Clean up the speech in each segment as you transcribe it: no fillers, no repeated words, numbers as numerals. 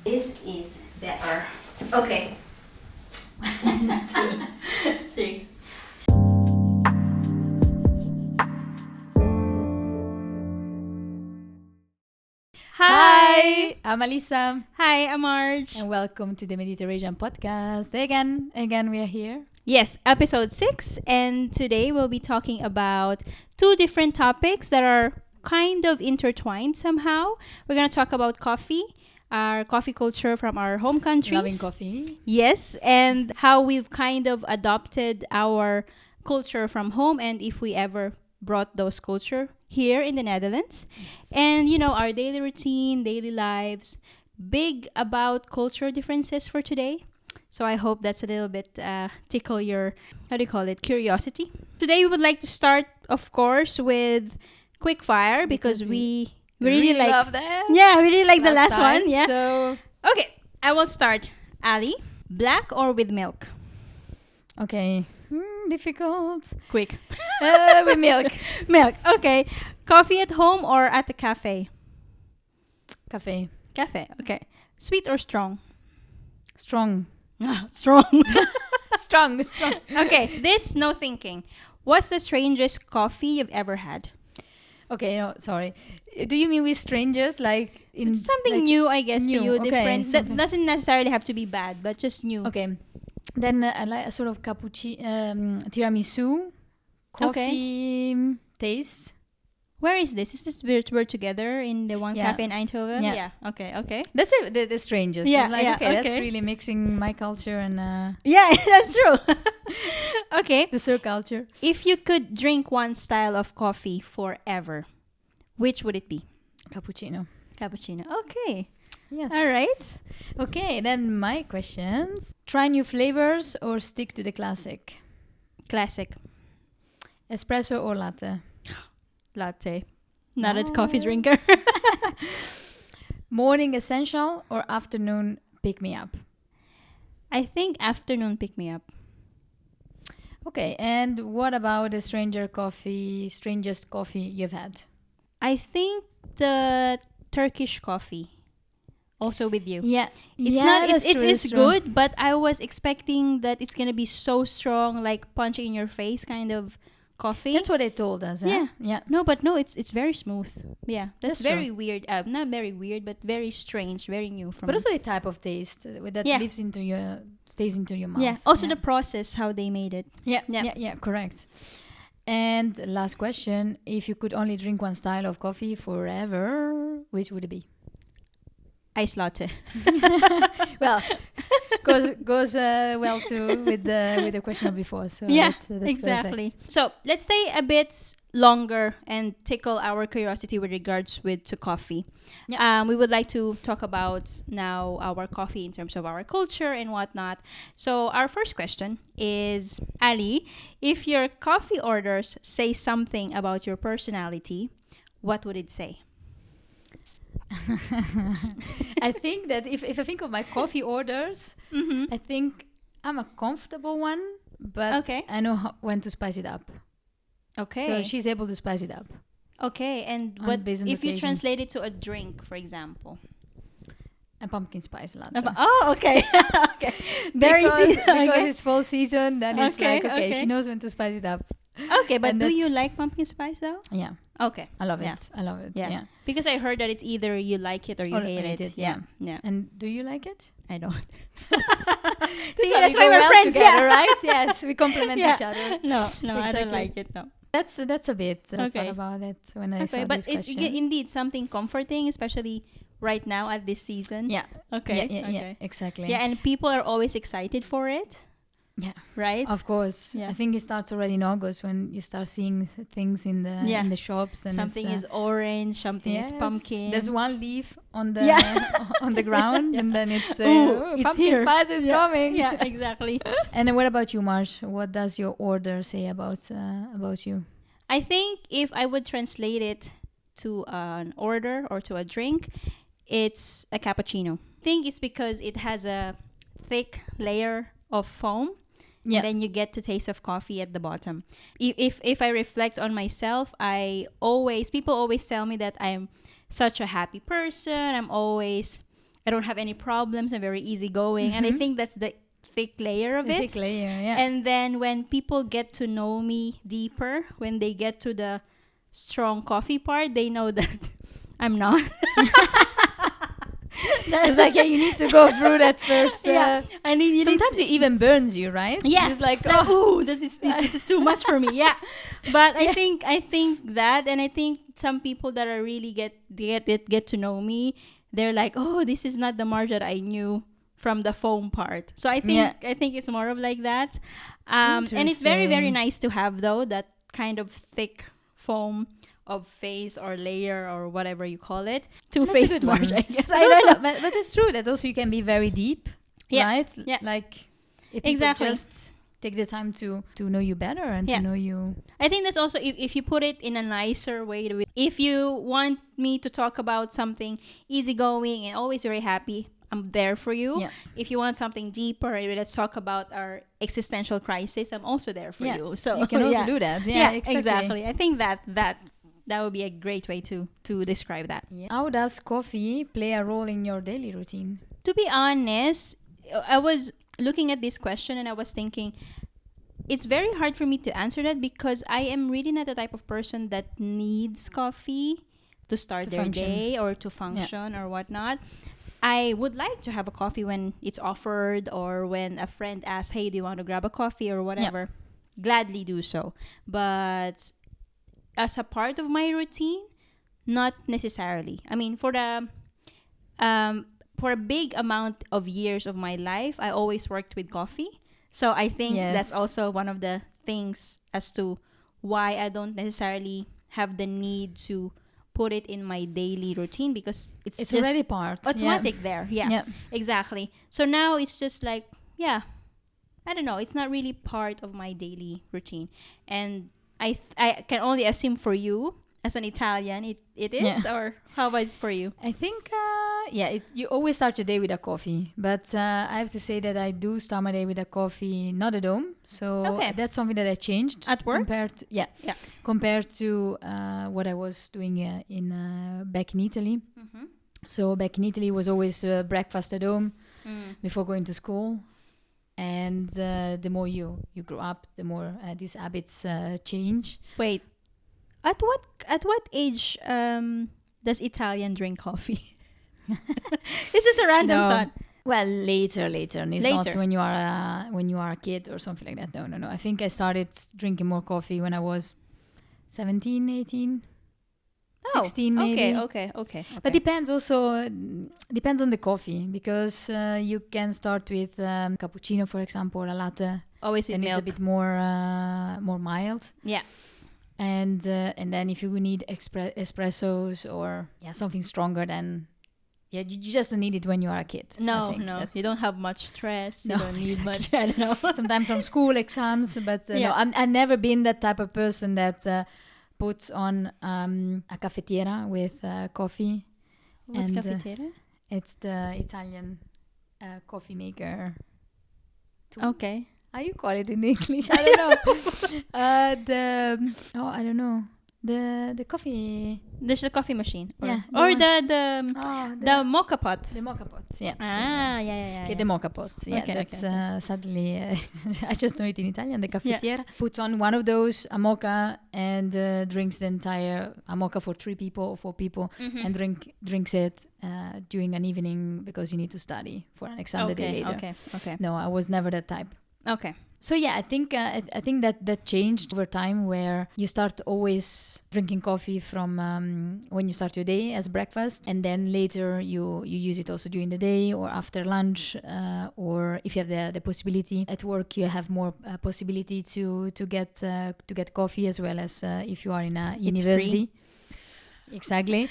This is better. Okay. 1, 2, 3. Hi, I'm Alisa, Hi, I'm Marge. and welcome to the MediterrAsian Podcast. Again, we are here. Yes, episode 6, and today we'll be talking about two different topics that are kind of intertwined somehow. We're going to talk about coffee, our coffee culture from our home countries. Loving coffee. Yes, and how we've kind of adopted our culture from home and if we ever brought those culture here in the Netherlands. And our daily routine, daily lives, big about culture differences for today. So I hope that's a little bit tickle your, curiosity. Today we would like to start, of course, with quick fire because we really like love that. Yeah, we really like the last time, one. Yeah. So, Okay, I will start. Ali, black or with milk? okay. Difficult. Quick. With milk. Milk. Okay. Coffee at home or at the cafe? Cafe. Cafe. Okay. Sweet or strong? Strong. Strong. strong. Okay. This, no thinking. What's the strangest coffee you've ever had? Okay, no, sorry. Do you mean with strangers? Like in It's something like new, I guess, new, to you. okay, Different. That something. doesn't necessarily have to be bad, but just new. Okay. Then I like a sort of tiramisu coffee taste. Where is this? Is this we're together in the one Yeah. cafe in Eindhoven? Yeah. Okay. That's it, the strangest. Yeah, It's like, yeah, okay, that's okay. really mixing my culture and Yeah, that's true. Okay. the Sur culture. If you could drink one style of coffee forever, which would it be? Cappuccino. Cappuccino. Okay. Yes. All right. Okay, then my questions. Try new flavors or stick to the classic? Classic. Espresso or latte? Latte. Not a coffee Ah. drinker. Morning essential or afternoon pick me up? I think afternoon pick me up. Okay, and what about the strangest coffee you've had? I think the Turkish coffee. Also with you. Yeah, It's not. It's good, but I was expecting that it's gonna be so strong, like punch in your face kind of coffee. That's what they told us. Yeah. Yeah. No, but no, it's very smooth. Yeah, that's That's very weird. Not very weird, but very strange, very new for But me. also a type of taste that Yeah. stays into your mouth. Yeah. Also the process, how they made it. Yeah, Yeah. yeah, correct. And last question: if you could only drink one style of coffee forever, which would it be? Ice latte. Well, goes well with the question of before. So Yeah, that's exactly. perfect. So let's stay a bit longer and tickle our curiosity with regards to coffee. Yeah. We would like to talk about now our coffee in terms of our culture and whatnot. So our first question is, Ali, if your coffee orders say something about your personality, what would it say? I think that if I think of my coffee orders, Mm-hmm. I think I'm a comfortable one, but Okay. I know when to spice it up. Okay. So she's able to spice it up. Okay. And On what based on if you occasion. translate it to a drink, for example? A pumpkin spice latte. Oh, okay. Okay. Very because, season. because Okay. it's fall season, then it's Okay, like, okay, okay. she knows when to spice it up. Okay, but And do you that's- like pumpkin spice though? Yeah, Okay. I love Yeah. it. I love it. Yeah. Yeah. Because I heard that it's either you like it or you Or hate hate it. it, yeah. Yeah. And do you like it? I don't. That's that's we why go we're well friends, together, yeah. right? Yes, we complement Yeah. each other. No, I don't Exactly. like it. No. That's a bit Okay. thought about it when I Okay, saw but this it's question. indeed something comforting, especially right now at this season. Yeah. Okay. Yeah, Okay. exactly. Yeah, and people are always excited for it. Yeah. Right? Of course. Yeah. I think it starts already in August when you start seeing things in the Yeah. shops and Something it's, is orange, something is yes, pumpkin. There's one leaf on the Yeah. on the ground, Yeah. and then it's, Ooh, it's pumpkin here. spice is Yeah. coming. Yeah, exactly. And then what about you, Marsh? What does your order say about you? I think if I would translate it to an order or to a drink, it's a cappuccino. I think it's because it has a thick layer of foam. Yeah. And then you get the taste of coffee at the bottom. If I reflect on myself, people always tell me that I'm such a happy person. I'm always I don't have any problems. I'm very easygoing. And I think that's the thick layer of The it. thick layer, yeah. And then when people get to know me deeper, when they get to the strong coffee part, they know that I'm not. It's like, yeah, you need to go through that first. I need. Sometimes it even burns you, right? Yeah. It's like, ooh, this is too much for me. Yeah. But I think that, and I think some people that are really get to know me, they're like, oh, this is not the Marge that I knew from the foam part. So I think it's more of like that. And it's very, very nice to have though that kind of thick foam of face or layer or whatever you call it. Two-faced Marge, I guess. But it's true that also you can be very deep, right? Yeah. Like if people just take the time to know you better and to know you. I think that's also if you put it in a nicer way. If you want me to talk about something easygoing and always very happy, I'm there for you. Yeah. If you want something deeper, let's talk about our existential crisis. I'm also there for you. So you can also do that. Yeah, exactly. I think that would be a great way to describe that. Yeah. How does coffee play a role in your daily routine? To be honest, I was looking at this question and I was thinking, it's very hard for me to answer that because I am really not the type of person that needs coffee to start their day or to function or whatnot. I would like to have a coffee when it's offered or when a friend asks, hey, do you want to grab a coffee or whatever? Gladly do so. But as a part of my routine, not necessarily. I mean, for a big amount of years of my life, I always worked with coffee. So I think that's also one of the things as to why I don't necessarily have the need to put it in my daily routine because it's just already part automatic there. Yeah, exactly. So now it's just like, I don't know. It's not really part of my daily routine. And I can only assume for you as an Italian, it is, or how was it for you? I think, you always start your day with a coffee. But I have to say that I do start my day with a coffee, not at home. So that's something that I changed. At work? Compared to what I was doing back in Italy. Mm-hmm. So back in Italy was always breakfast at home before going to school. And the more you grow up, the more these habits change. Wait. At what age does Italian drink coffee? It's just a random thought. Well, later. It's not when you are a kid or something like that. No. I think I started drinking more coffee when I was 17, 18, 16 maybe. Okay. But depends on the coffee because you can start with cappuccino, for example, or a latte. Always with milk. It's a bit more mild. Yeah. And then if you need espressos or something stronger, then you just don't need it when you are a kid. No, you don't have much stress. You don't need much. I don't know. Sometimes from school exams, but no, I've never been that type of person that puts on a cafetiera with coffee. What's cafetiera? It's the Italian coffee maker. Okay. How you call it in English? I don't know. I don't know. The coffee. There's the coffee machine. Or the mocha pot. The mocha pots, yeah. Yeah. Okay, the mocha pots. Yeah, that's sadly, I just know it in Italian, the cafetiera. Puts on one of those, a mocha, and drinks the entire, a mocha for 3 people or 4 people, and drinks it during an evening because you need to study for an exam the day later. Okay. No, I was never that type. Okay. So I think that changed over time, where you start always drinking coffee from when you start your day as breakfast, and then later you use it also during the day or after lunch, or if you have the possibility at work, you have more possibility to get coffee, as well as if you are in a university. Exactly.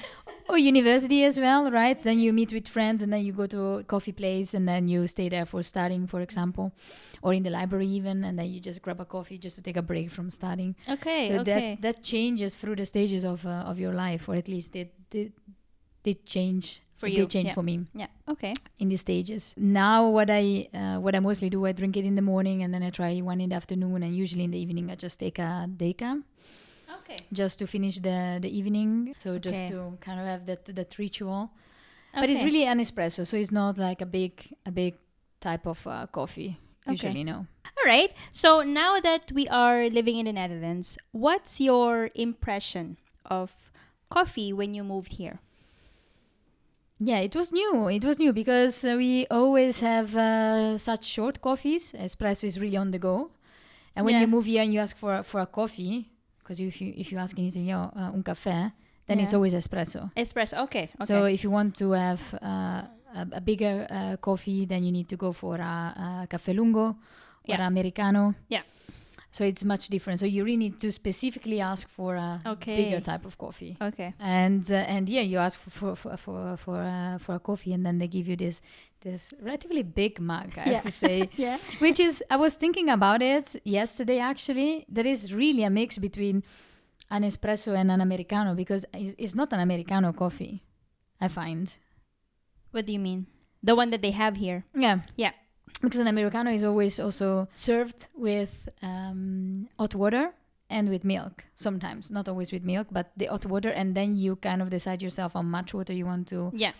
Or university as well, right? Then you meet with friends and then you go to a coffee place and then you stay there for studying, for example, or in the library even, and then you just grab a coffee just to take a break from studying. Okay. So that changes through the stages of your life, or at least they change for you. They change for me. Yeah. Okay. In these stages. Now what I mostly do, I drink it in the morning and then I try one in the afternoon, and usually in the evening I just take a deca. Okay. Just to finish the evening, so just to kind of have that ritual. But it's Okay. really an espresso, so it's not like a big type of coffee. Usually, no. All right. So now that we are living in the Netherlands, what's your impression of coffee when you moved here? Yeah, it was new. It was new because we always have such short coffees. Espresso is really on the go. And when Yeah. you move here and you ask for a coffee, because if you ask in Italy, un caffè, then it's Yeah. always espresso. Espresso. Okay. Okay. So if you want to have a bigger coffee, then you need to go for a caffè lungo or Yeah. americano. Yeah. So it's much different. So you really need to specifically ask for a Okay. bigger type of coffee. Okay. And yeah, you ask for a coffee, and then they give you this relatively big mug, I have to say. Yeah. Which is, I was thinking about it yesterday actually. There is really a mix between an espresso and an americano, because it's not an americano coffee, I find. What do you mean? The one that they have here. Yeah. Yeah. Because an americano is always also served with hot water and with milk. Sometimes, not always with milk, but the hot water, and then you kind of decide yourself how much water you want to, Yeah.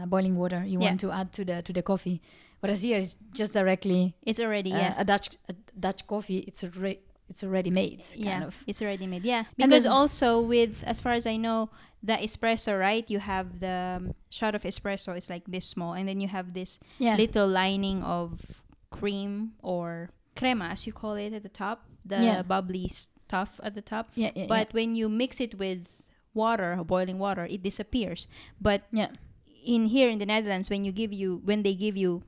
boiling water you want to add to the coffee. Whereas here it's just directly It's already a Dutch coffee. It's already made. yeah. Kind of. It's already made. Yeah. And Because there's- also with, as far as I know, the espresso, right? You have the shot of espresso. It's like this small, and then you have this Yeah. little lining of cream or crema, as you call it, at the top. The Yeah. bubbly stuff at the top. Yeah. But when you mix it with water, boiling water, it disappears. But yeah. in here in the Netherlands, when they give you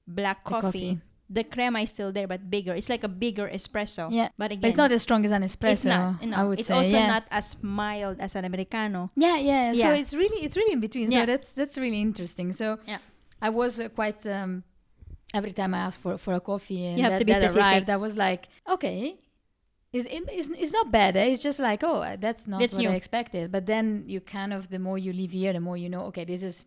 black The coffee, the crema is still there but bigger. It's like a bigger espresso. Yeah. But again, But it's not as strong as an espresso. it's not. No, I would it's say. also yeah. not as mild as an americano. Yeah, yeah. So Yeah. it's really in between. Yeah. So that's really interesting. So Yeah. I was quite every time I asked for a coffee and You have that, to be that specific. arrived, I was like, okay, it's not bad. It's just like, oh, that's not That's what new. I expected. But then you kind of, the more you live here, the more you know, okay, this is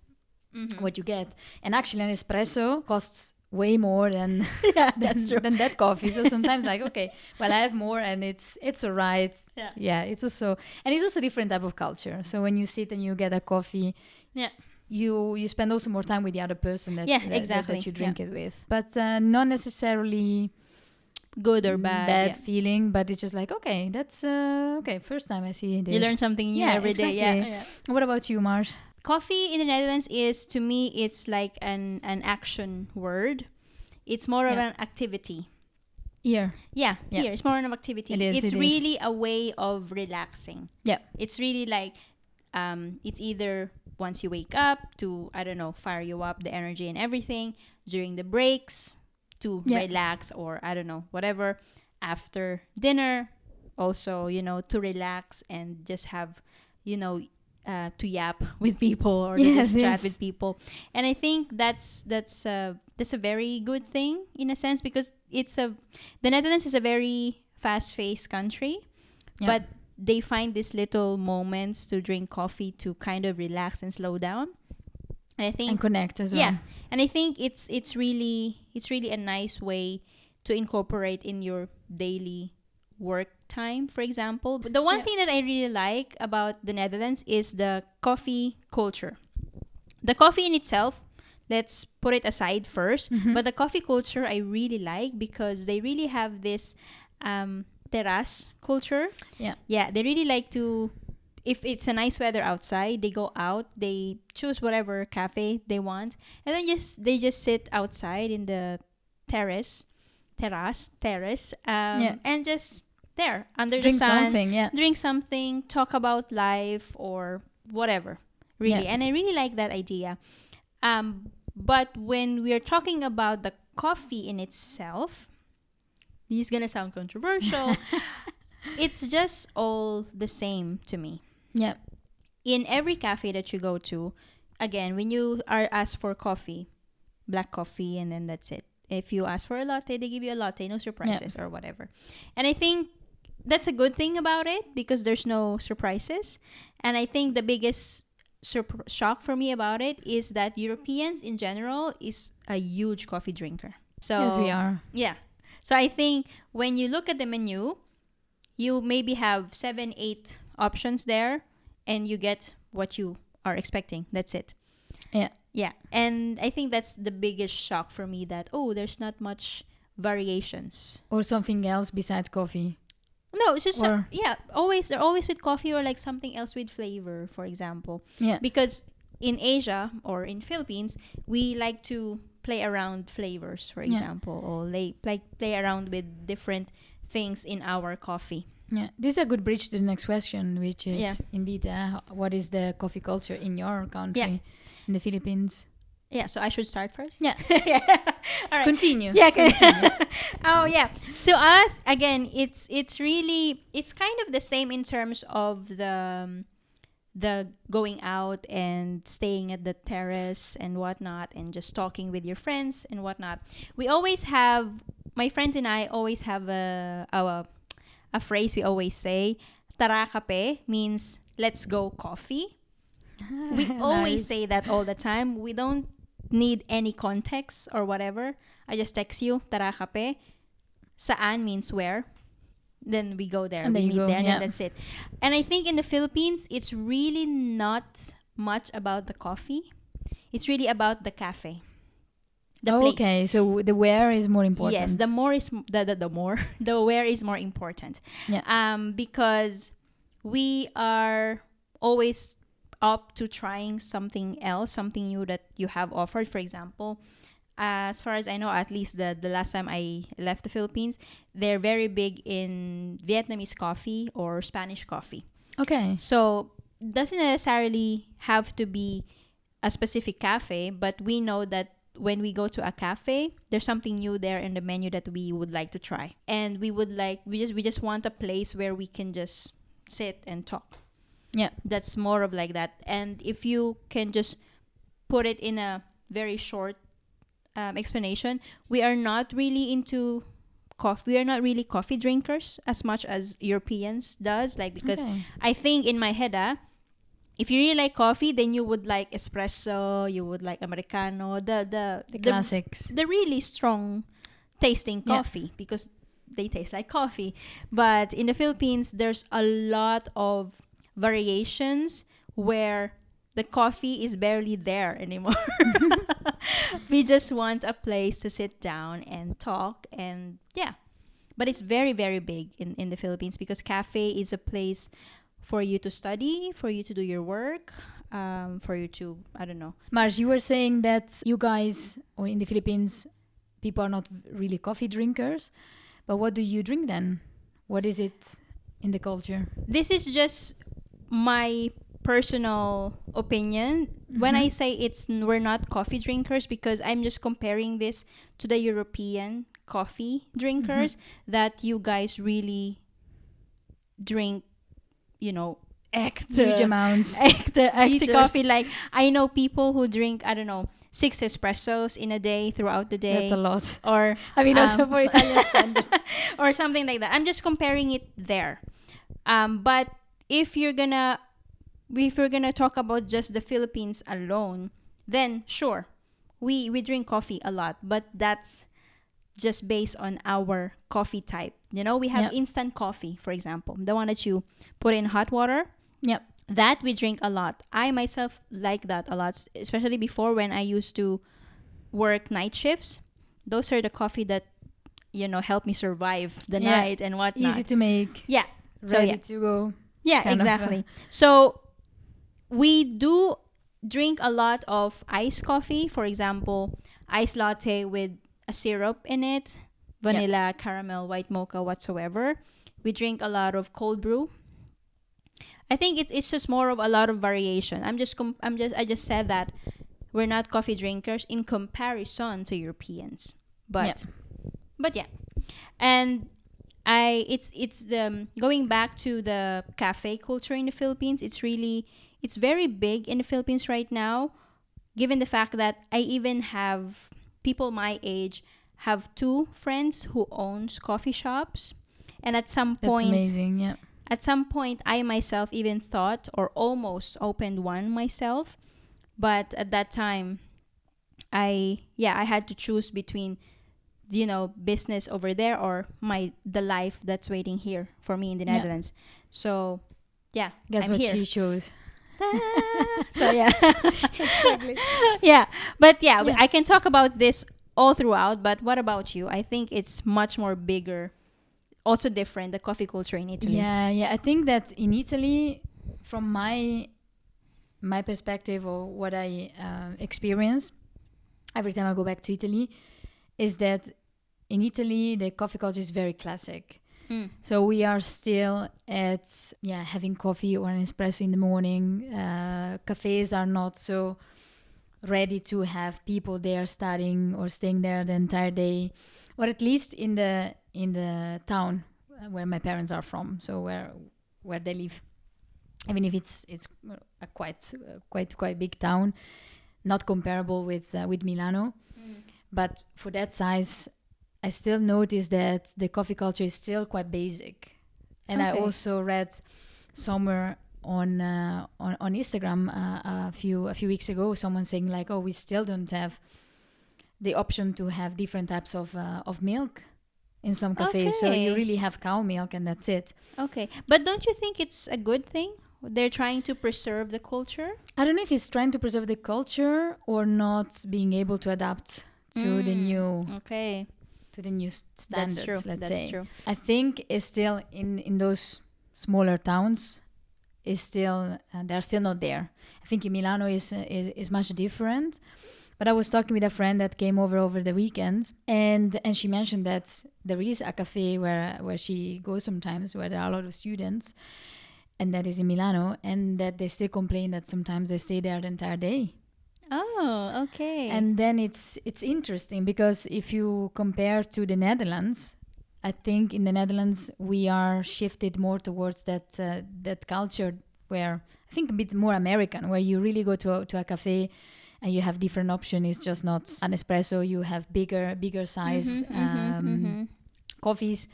what you get. And actually, an espresso costs way more than Yeah, that's true. than that coffee. So sometimes like, okay, well, I have more and it's all right. Yeah. It's also different type of culture. So when you sit and you get a coffee, Yeah. you spend also more time with the other person that exactly. that you drink it with. But not necessarily Good or bad. Yeah. feeling, but it's just like, okay, that's okay. First time I see this. You learn something new Yeah, every day. exactly. Yeah. What about you, Mars? Coffee in the Netherlands is, to me, it's like an action word. It's more of Yeah. an activity. Here. Yeah, Yeah. here it's more of an activity. It is, It's it is. really a way of relaxing. Yeah. It's really like it's either once you wake up to, I don't know, fire you up, the energy and everything, during the breaks to Yeah. relax, or I don't know, whatever, after dinner also, to relax and just have, to yap with people or to Yes, just chat yes. with people. And I think that's a very good thing in a sense, because the Netherlands is a very fast-paced country, Yeah. but they find these little moments to drink coffee to kind of relax and slow down. And I think And connect as well. yeah, and I think it's really a nice way to incorporate in your daily work time, for example. But the one Yeah. thing that I really like about the Netherlands is the coffee culture. The coffee in itself, let's put it aside first, Mhm. but the coffee culture I really like, because they really have this terrace culture. Yeah. Yeah, they really like to, if it's a nice weather outside, they go out, they choose whatever cafe they want, and then they just sit outside in the terrace, Yeah. and just there under Drink the sun, something. Yeah. drink something, talk about life or whatever, really. Yeah. And I really like that idea. But when we are talking about the coffee in itself, this is gonna sound controversial. It's just all the same to me. Yeah. In every cafe that you go to, again, when you are asked for coffee, black coffee, and then that's it. If you ask for a latte, they give you a latte, no surprises or whatever. And I think that's a good thing about it, because there's no surprises. And I think the biggest shock for me about it is that Europeans in general is a huge coffee drinker. So Yes, we are. yeah. So I think when you look at the menu, you maybe have 7, 8 options there, and you get what you are expecting. That's it. Yeah. Yeah. And I think that's the biggest shock for me, that, oh, there's not much variations. Or something else besides coffee. No, it's just Or yeah, always they're always with coffee, or like something else with flavor, for example. yeah. Because in Asia or in Philippines, we like to play around flavors, for Yeah. example, or play around with different things in our coffee. Yeah, this is a good bridge to the next question, which is Yeah. indeed what is the coffee culture in your country, in the Philippines? Yeah, so I should start first. Yeah. Yeah. All right. Continue. Yeah. Continue. Oh yeah. To us, again, it's really, it's kind of the same in terms of the going out and staying at the terrace and whatnot, and just talking with your friends and whatnot. We always have, my friends and I always have a phrase we always say. Tara kape means let's go coffee. We always Nice. say that all the time. We don't need any context or whatever. I just text you, tara kape. Saan means where. Then we go there. And We there you meet go, there, and yeah. then that's it. And I think in the Philippines, it's really not much about the coffee. It's really about the cafe. The place. Okay, so the where is more important. Yes, the more is the more the where is more important. Yeah. Because we are always up to trying something else, something new that you have offered. For example, as far as I know, at least the last time I left the Philippines, they're very big in Vietnamese coffee or Spanish coffee. Okay. So doesn't necessarily have to be a specific cafe, but we know that when we go to a cafe, there's something new there in the menu that we would like to try. And we just want a place where we can just sit and talk. Yeah. That's more of like that. And if you can just put it in a very short explanation, we are not really into coffee. We are not really coffee drinkers as much as Europeans does. Like, because Okay. I think in my head, if you really like coffee, then you would like espresso, you would like Americano, The classics. the really strong tasting Yeah. coffee, because they taste like coffee. But in the Philippines, there's a lot of variations where the coffee is barely there anymore. We just want a place to sit down and talk, and yeah. But it's very, very big in the Philippines, because cafe is a place for you to study, for you to do your work, for you to, I don't know. Marge, you were saying that you guys, or in the Philippines, people are not really coffee drinkers. But what do you drink then? What is it in the culture? This is just my personal opinion. When I say we're not coffee drinkers, because I'm just comparing this to the European coffee drinkers, that you guys really drink, Huge amounts. Ekta Liters. coffee. Like, I know people who drink, I don't know, 6 espressos in a day, throughout the day. That's a lot. Or I mean, also Um, for Italian standards. or something like that. I'm just comparing it there. But if you're gonna talk about just the Philippines alone, then sure, we drink coffee a lot, but that's just based on our coffee type. We have Yeah. instant coffee, for example, the one that you put in hot water. Yep. That we drink a lot. I myself like that a lot, especially before, when I used to work night shifts. Those are the coffee that help me survive the Yeah. night and whatnot. Easy to make. Yeah. So Ready yeah. to go. Yeah, kind of, exactly. So we do drink a lot of iced coffee. For example, iced latte with a syrup in it, vanilla, caramel, white mocha, whatsoever. We drink a lot of cold brew. I think it's just more of a lot of variation. I just said that we're not coffee drinkers in comparison to Europeans. But yeah. And it's the going back to the cafe culture in the Philippines. It's very big in the Philippines right now, given the fact that I even have people my age have 2 friends who owns coffee shops, and at some That's point amazing. Yeah. at some point I myself even thought or almost opened one myself, but at that time I had to choose between business over there or the life that's waiting here for me in the Yeah. Netherlands. So yeah, Guess I'm what here. she chose? So yeah. Exactly. Yeah. But yeah, Yeah. I can talk about this all throughout. But what about you? I think it's much more bigger, also different, the coffee culture in Italy. Yeah. I think that in Italy, from my perspective or what I experience every time I go back to Italy, is that in Italy the coffee culture is very classic. So we are still at having coffee or an espresso in the morning. Cafes are not so ready to have people there studying or staying there the entire day, or at least in the town where my parents are from. So where they live, even if it's a quite big town, not comparable with Milano, but for that size, I still notice that the coffee culture is still quite basic. And I Okay. also read somewhere on Instagram a few weeks ago, someone saying like, oh, we still don't have the option to have different types of milk in some cafes. So you Okay. really have cow milk and that's it. Okay. But don't you think it's a good thing? They're trying to preserve the culture? I don't know if it's trying to preserve the culture or not being able to adapt to the new Okay. standards. That's true. Let's That's say. true. I think it's still in those smaller towns. Is still they're still not there. I think in Milano is much different. But I was talking with a friend that came over the weekend, and she mentioned that there is a cafe where she goes sometimes, where there are a lot of students, and that is in Milano, and that they still complain that sometimes they stay there the entire day. Oh, okay. And then it's interesting because if you compare to the Netherlands, I think in the Netherlands we are shifted more towards that culture where I think a bit more American, where you really go to a cafe and you have different options. It's just not an espresso. You have bigger size coffees,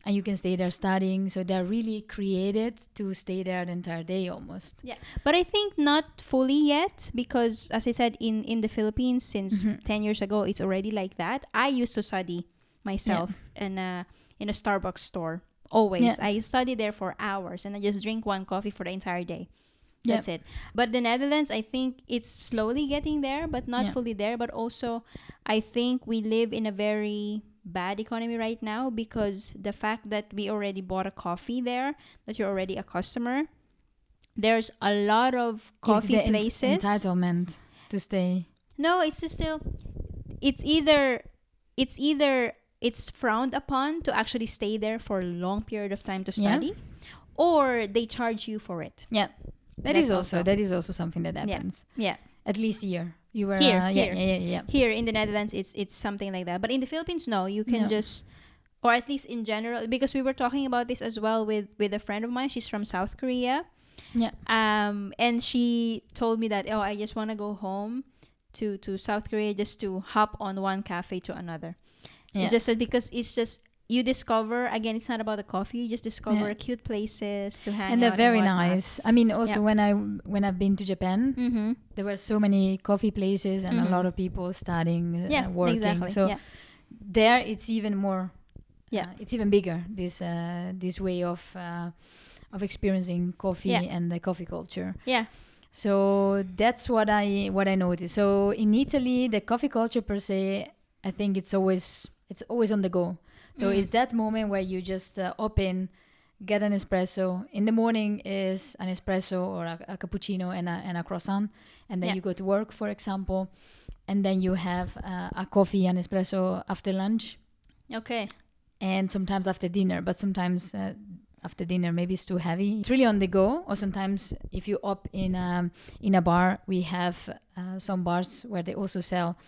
and you can stay there studying. So they're really created to stay there the entire day almost. Yeah, but I think not fully yet because, as I said, in the Philippines, since 10 years ago, it's already like that. I used to study myself in a Starbucks store. Always. Yeah. I study there for hours and I just drink one coffee for the entire day. That's it. But the Netherlands, I think it's slowly getting there, but not fully there. But also, I think we live in a very bad economy right now because the fact that we already bought a coffee there, that you're already a customer, there's a lot of coffee Gives the places. Entitlement to stay. No, it's just still, it's either it's frowned upon to actually stay there for a long period of time to study, or they charge you for it. Yeah. That is also something that happens. Yeah. At least here. You were Here. Yeah. Here in the Netherlands, it's something like that. But in the Philippines, no, you can just, or at least in general, because we were talking about this as well with a friend of mine. She's from South Korea. Yeah. And she told me that, I just want to go home to South Korea just to hop on one cafe to another. Yeah. It's just that because it's just, you discover, again, it's not about the coffee, you just discover cute places to hang out. And they're very whatnot. nice. I mean, also when I've been to Japan, there were so many coffee places and a lot of people studying, working. Exactly. So there it's even more, it's even bigger, this way of experiencing coffee and the coffee culture. Yeah. So that's what I noticed. So in Italy, the coffee culture per se, I think it's always on the go. So it's that moment where you just open, get an espresso. In the morning is an espresso or a cappuccino and a croissant. And then you go to work, for example. And then you have a coffee and espresso after lunch. Okay. And sometimes after dinner. But sometimes after dinner, maybe it's too heavy. It's really on the go. Or sometimes if you up in a bar, we have some bars where they also sell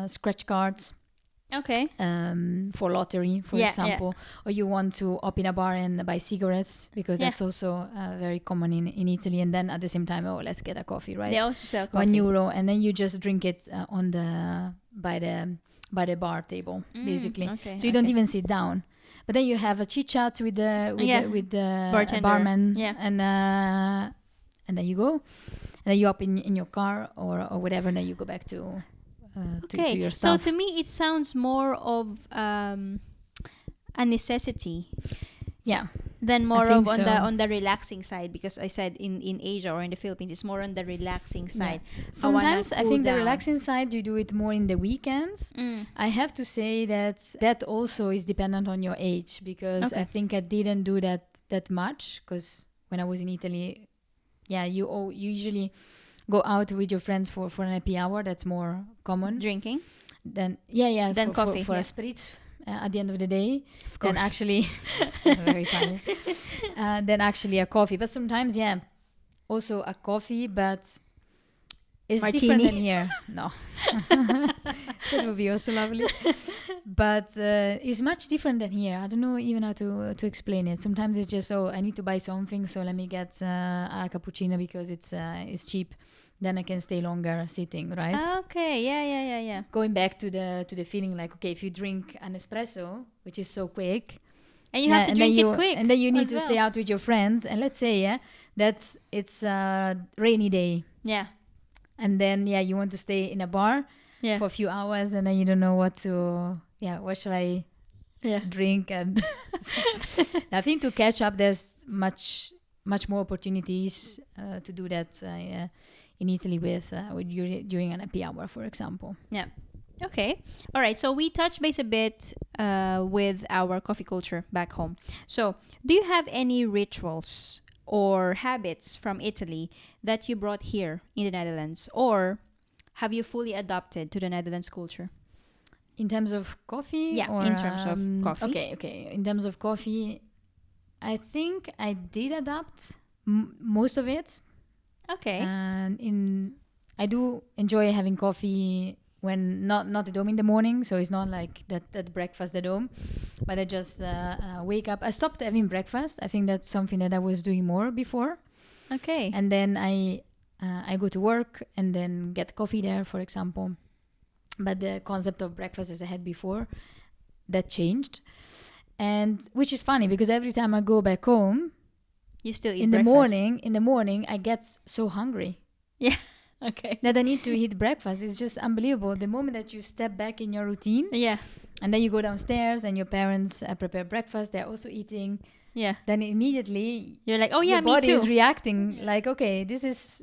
scratch cards. Okay. For lottery, for example, or you want to up in a bar and buy cigarettes because that's also very common in Italy. And then at the same time, let's get a coffee, right? They also sell coffee. €1, and then you just drink it by the bar table, basically. Okay, so you don't even sit down. But then you have a chit chat with the bartender. barman, and then you go, and then you up in your car or whatever, and then you go back to your stuff. So to me, it sounds more of a necessity. Yeah. Then more think of so. on the relaxing side, because I said in Asia or in the Philippines, it's more on the relaxing side. Sometimes I cool think the down. relaxing side, you do it more in the weekends. I have to say that also is dependent on your age, because Okay. I think I didn't do that much, because when I was in Italy, you usually go out with your friends for an happy hour. That's more common. Drinking. Then Then coffee, for yeah. a spritz at the end of the day. Of Then course. actually, it's very Italian. Then actually a coffee, but sometimes also a coffee, but it's different Martini. than here. No, that would be also lovely, but it's much different than here. I don't know even how to explain it. Sometimes it's just, I need to buy something, so let me get a cappuccino because it's cheap. Then I can stay longer sitting, right? Okay. Yeah. Going back to the feeling like, okay, if you drink an espresso, which is so quick, And you have to and drink then it quick. and then you need as to well. stay out with your friends, and let's say that's it's a rainy day, Yeah. and then you want to stay in a bar Yeah. for a few hours, and then you don't know what shall I Yeah. drink, and I think to catch up, there's much more opportunities to do that in Italy with during an happy hour, for example. Yeah. Okay. All right. So we touched base a bit with our coffee culture back home. So, do you have any rituals or habits from Italy that you brought here in the Netherlands, or have you fully adopted to the Netherlands culture? In terms of coffee? Yeah, or, in terms of coffee. Okay. In terms of coffee, I think I did adapt most of it. Okay. And I do enjoy having coffee when not at home in the morning, so it's not like that breakfast at home, but I just wake up. I stopped having breakfast. I think that's something that I was doing more before. Okay. And then I go to work and then get coffee there, for example. But the concept of breakfast as I had before, that changed. And which is funny because every time I go back home You still eat in breakfast. the morning I get so hungry. Yeah. Okay. That I need to eat breakfast. It's just unbelievable. The moment that you step back in your routine, Yeah. and then you go downstairs and your parents prepare breakfast, they're also eating, Yeah. then immediately You're like, oh yeah, your me body too. is reacting like, okay, this is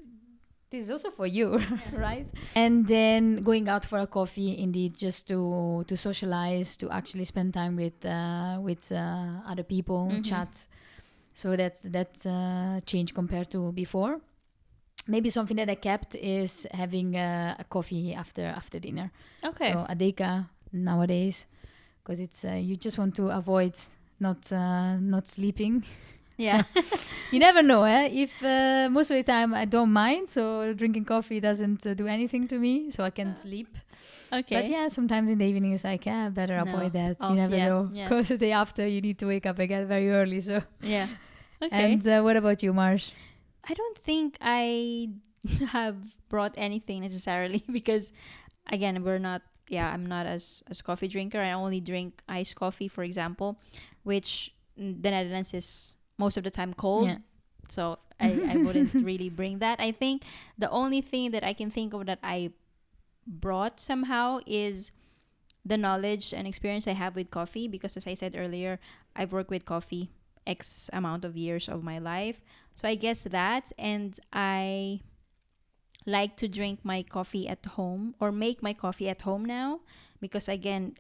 also for you, right? And then going out for a coffee, indeed, just to socialize, to actually spend time with other people, chat. So that's change compared to before. Maybe something that I kept is having a coffee after dinner. Okay. So a deca nowadays, because it's you just want to avoid not sleeping. Yeah. So you never know, if most of the time I don't mind, so drinking coffee doesn't do anything to me, so I can sleep. Okay. But yeah, sometimes in the evening it's like, better avoid that. Off, You never know, yeah. because the day after you need to wake up again very early. So Yeah. Okay. and what about you, Marsh? I don't think I have brought anything necessarily because, again, I'm not as coffee drinker. I only drink iced coffee, for example, which the Netherlands is most of the time cold. Yeah. So I wouldn't really bring that. I think the only thing that I can think of that I brought somehow is the knowledge and experience I have with coffee, because as I said earlier, I've worked with coffee X amount of years of my life. So I guess that, and I like to drink my coffee at home or make my coffee at home now, because again,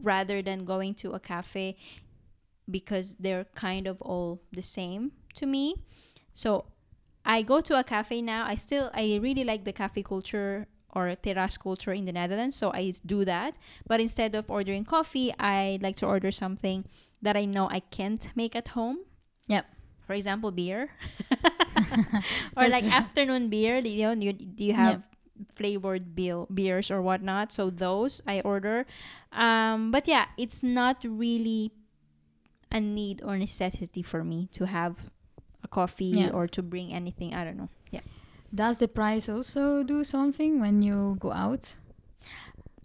rather than going to a cafe, because they're kind of all the same to me. So I go to a cafe now. I really like the cafe culture or terrace culture in the Netherlands, so I do that. But instead of ordering coffee, I like to order something that I know I can't make at home. Yep. For example, beer. Or like afternoon beer, you have flavored beers or whatnot. So those I order. But yeah, it's not really a need or necessity for me to have a coffee or to bring anything. I don't know. Yeah. Does the price also do something when you go out?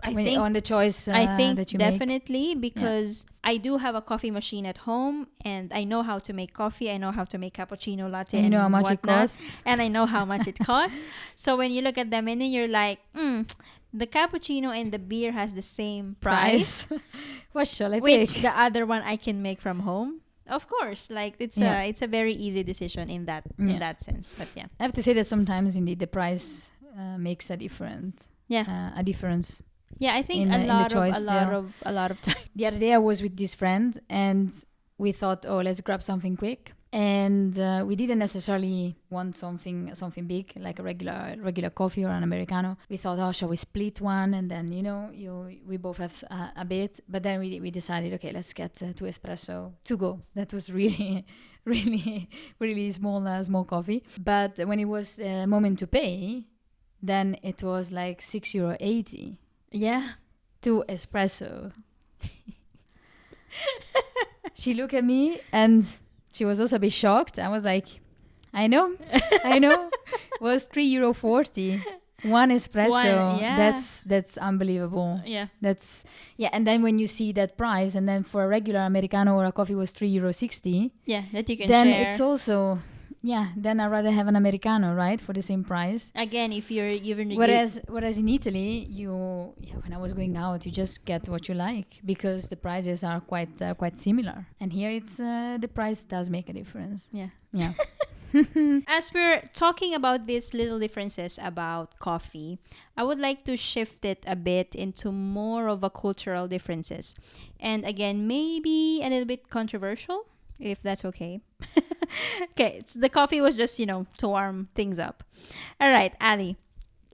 I think on the choice that you definitely make? Because I do have a coffee machine at home, and I know how to make coffee. I know how to make cappuccino, latte, and you know how much whatnot, it costs. and I know how much it costs. So when you look at the menu, you're like, the cappuccino and the beer has the same price. What shall I pick? Which the other one I can make from home. Of course, like Yeah. it's a very easy decision in Yeah. that sense. But yeah, I have to say that sometimes indeed the price makes yeah, a difference yeah. I think in the choice still. a lot of time. The other day I was with this friend and we thought, oh, let's grab something quick. And we didn't necessarily want something big like a regular coffee or an Americano. We thought, oh, shall we split one? And then, we both have a bit. But then we decided, okay, let's get 2 espresso to go. That was really, really, really small coffee. But when it was moment to pay, then it was like €6.80. Yeah. 2 espresso. She looked at me and she was also a bit shocked. I was like, I know. It was €3.40. 1 espresso. Yeah. That's unbelievable. Yeah. And then when you see that price, and then for a regular Americano or a coffee was €3.60. Yeah, that you can then share. it's also, then I'd rather have an Americano, right? For the same price. Again, if you're even Whereas in Italy, when I was going out, you just get what you like because the prices are quite similar. And here it's the price does make a difference. Yeah. Yeah. As we're talking about these little differences about coffee, I would like to shift it a bit into more of a cultural differences. And again, maybe a little bit controversial, if that's okay. Okay, the coffee was just, to warm things up. All right, Ali,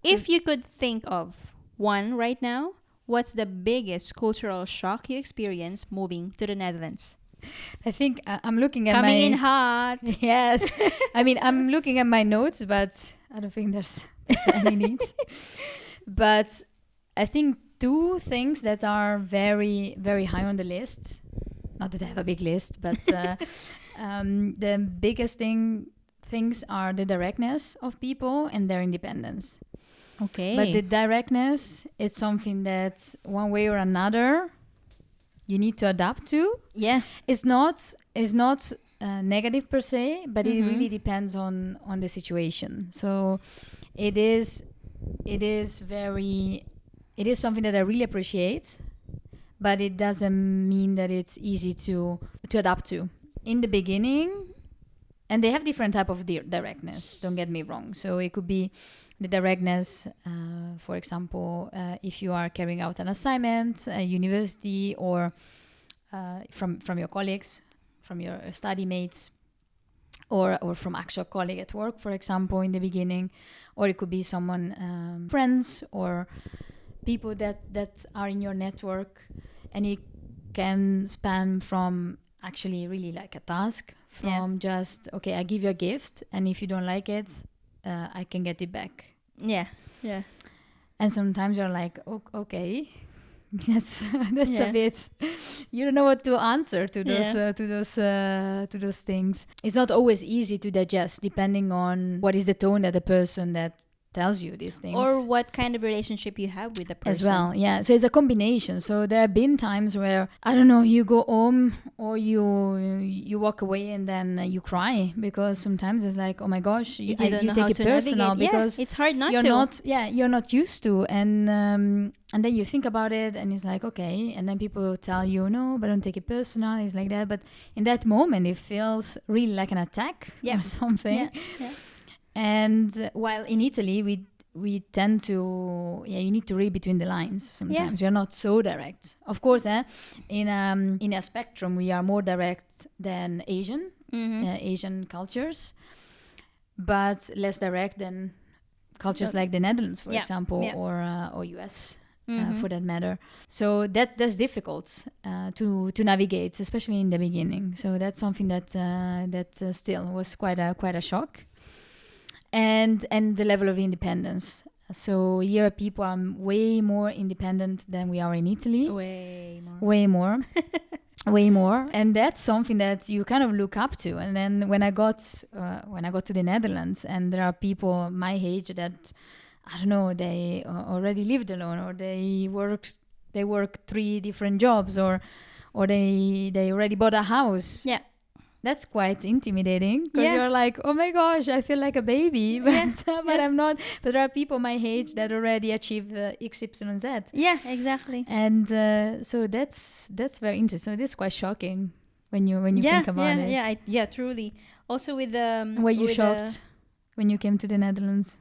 if you could think of one right now, what's the biggest cultural shock you experienced moving to the Netherlands? I think I'm looking at Coming in hot. Yes. I mean, I'm looking at my notes, but I don't think there's any need. But I think 2 things that are very, very high on the list. Not that I have a big list, but the biggest things are the directness of people and their independence. Okay. But the directness is something that one way or another you need to adapt to. Yeah. It's not negative per se, but it really depends on the situation. So it is something that I really appreciate, but it doesn't mean that it's easy to adapt to. In the beginning, and they have different type of directness, don't get me wrong. So it could be the directness, for example, if you are carrying out an assignment at university or from your colleagues, from your study mates, or from actual colleague at work, for example, in the beginning. Or it could be someone, friends or people that are in your network, and it can span from actually really like a task, from just, okay, I give you a gift, and if you don't like it, I can get it back. Yeah. And sometimes you're like, okay, that's a bit, you don't know what to answer to those things. It's not always easy to digest, depending on what is the tone that the person that tells you these things, or what kind of relationship you have with the person as well. Yeah, so it's a combination. So there have been times where, I don't know, you go home or you walk away and then you cry, because sometimes it's like, oh my gosh, you take it personal, because it's hard not you're not used to, and then you think about it and it's like, okay, and then people tell you, no, but don't take it personal, it's like that. But in that moment it feels really like an attack or something. And while in Italy, we tend to, you need to read between the lines sometimes. You're not so direct. Of course, in a spectrum, we are more direct than Asian cultures, but less direct than cultures like the Netherlands, for example, or US. For that matter. So that's difficult to navigate, especially in the beginning. So that's something that still was quite a shock. And the level of independence. So here people are way more independent than we are in Italy. Way more. And that's something that you kind of look up to. And then when I got to the Netherlands, and there are people my age that, I don't know, they already lived alone, or they work 3 different jobs, or they already bought a house. Yeah. That's quite intimidating, because you're like, oh my gosh, I feel like a baby, but I'm not. But there are people my age that already achieve X, Y, Z. Yeah, exactly. And so that's very interesting. So it is quite shocking. when you think about it. Truly. Also with Were you with shocked when you came to the Netherlands?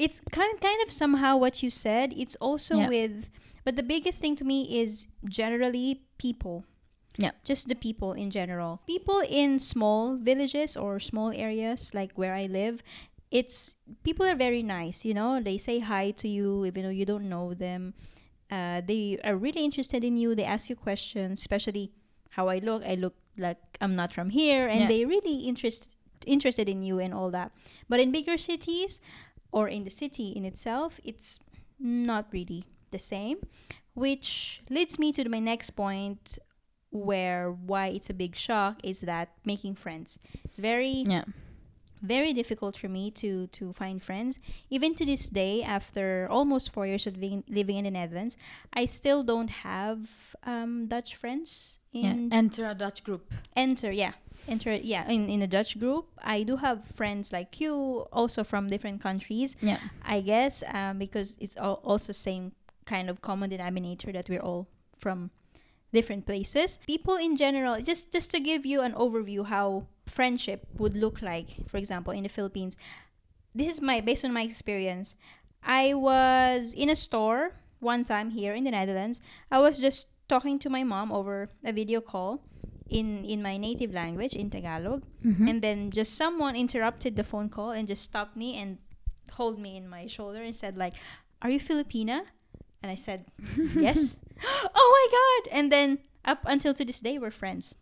it's kind of somehow what you said. It's also Yeah. but the biggest thing to me is generally people. Yeah. Just the people in general. People in small villages or small areas like where I live, people are very nice, you know. They say hi to you even though you don't know them. They are really interested in you. They ask you questions, especially how I look. I look like I'm not from here, and Yeah. they really interested in you and all that. But in bigger cities or in the city in itself, it's not really the same, which leads me to my next point, where why it's a big shock is that making friends. It's very Yeah. very difficult for me to find friends. Even to this day, after almost 4 years of living in the Netherlands, I still don't have Dutch friends. Enter a Dutch group. Enter in a Dutch group. I do have friends like you, also from different countries. Yeah. I guess because it's also same kind of common denominator that we're all from different places. People in general, just to give you an overview how friendship would look like, for example, in the Philippines. This is based on my experience. I was in a store one time here in the Netherlands. I was just talking to my mom over a video call in my native language, in Tagalog. Mm-hmm. And then just someone interrupted the phone call and just stopped me and hold me in my shoulder and said like, "Are you Filipina?" And I said, "Yes." "Oh my God!" And then up until to this day, we're friends.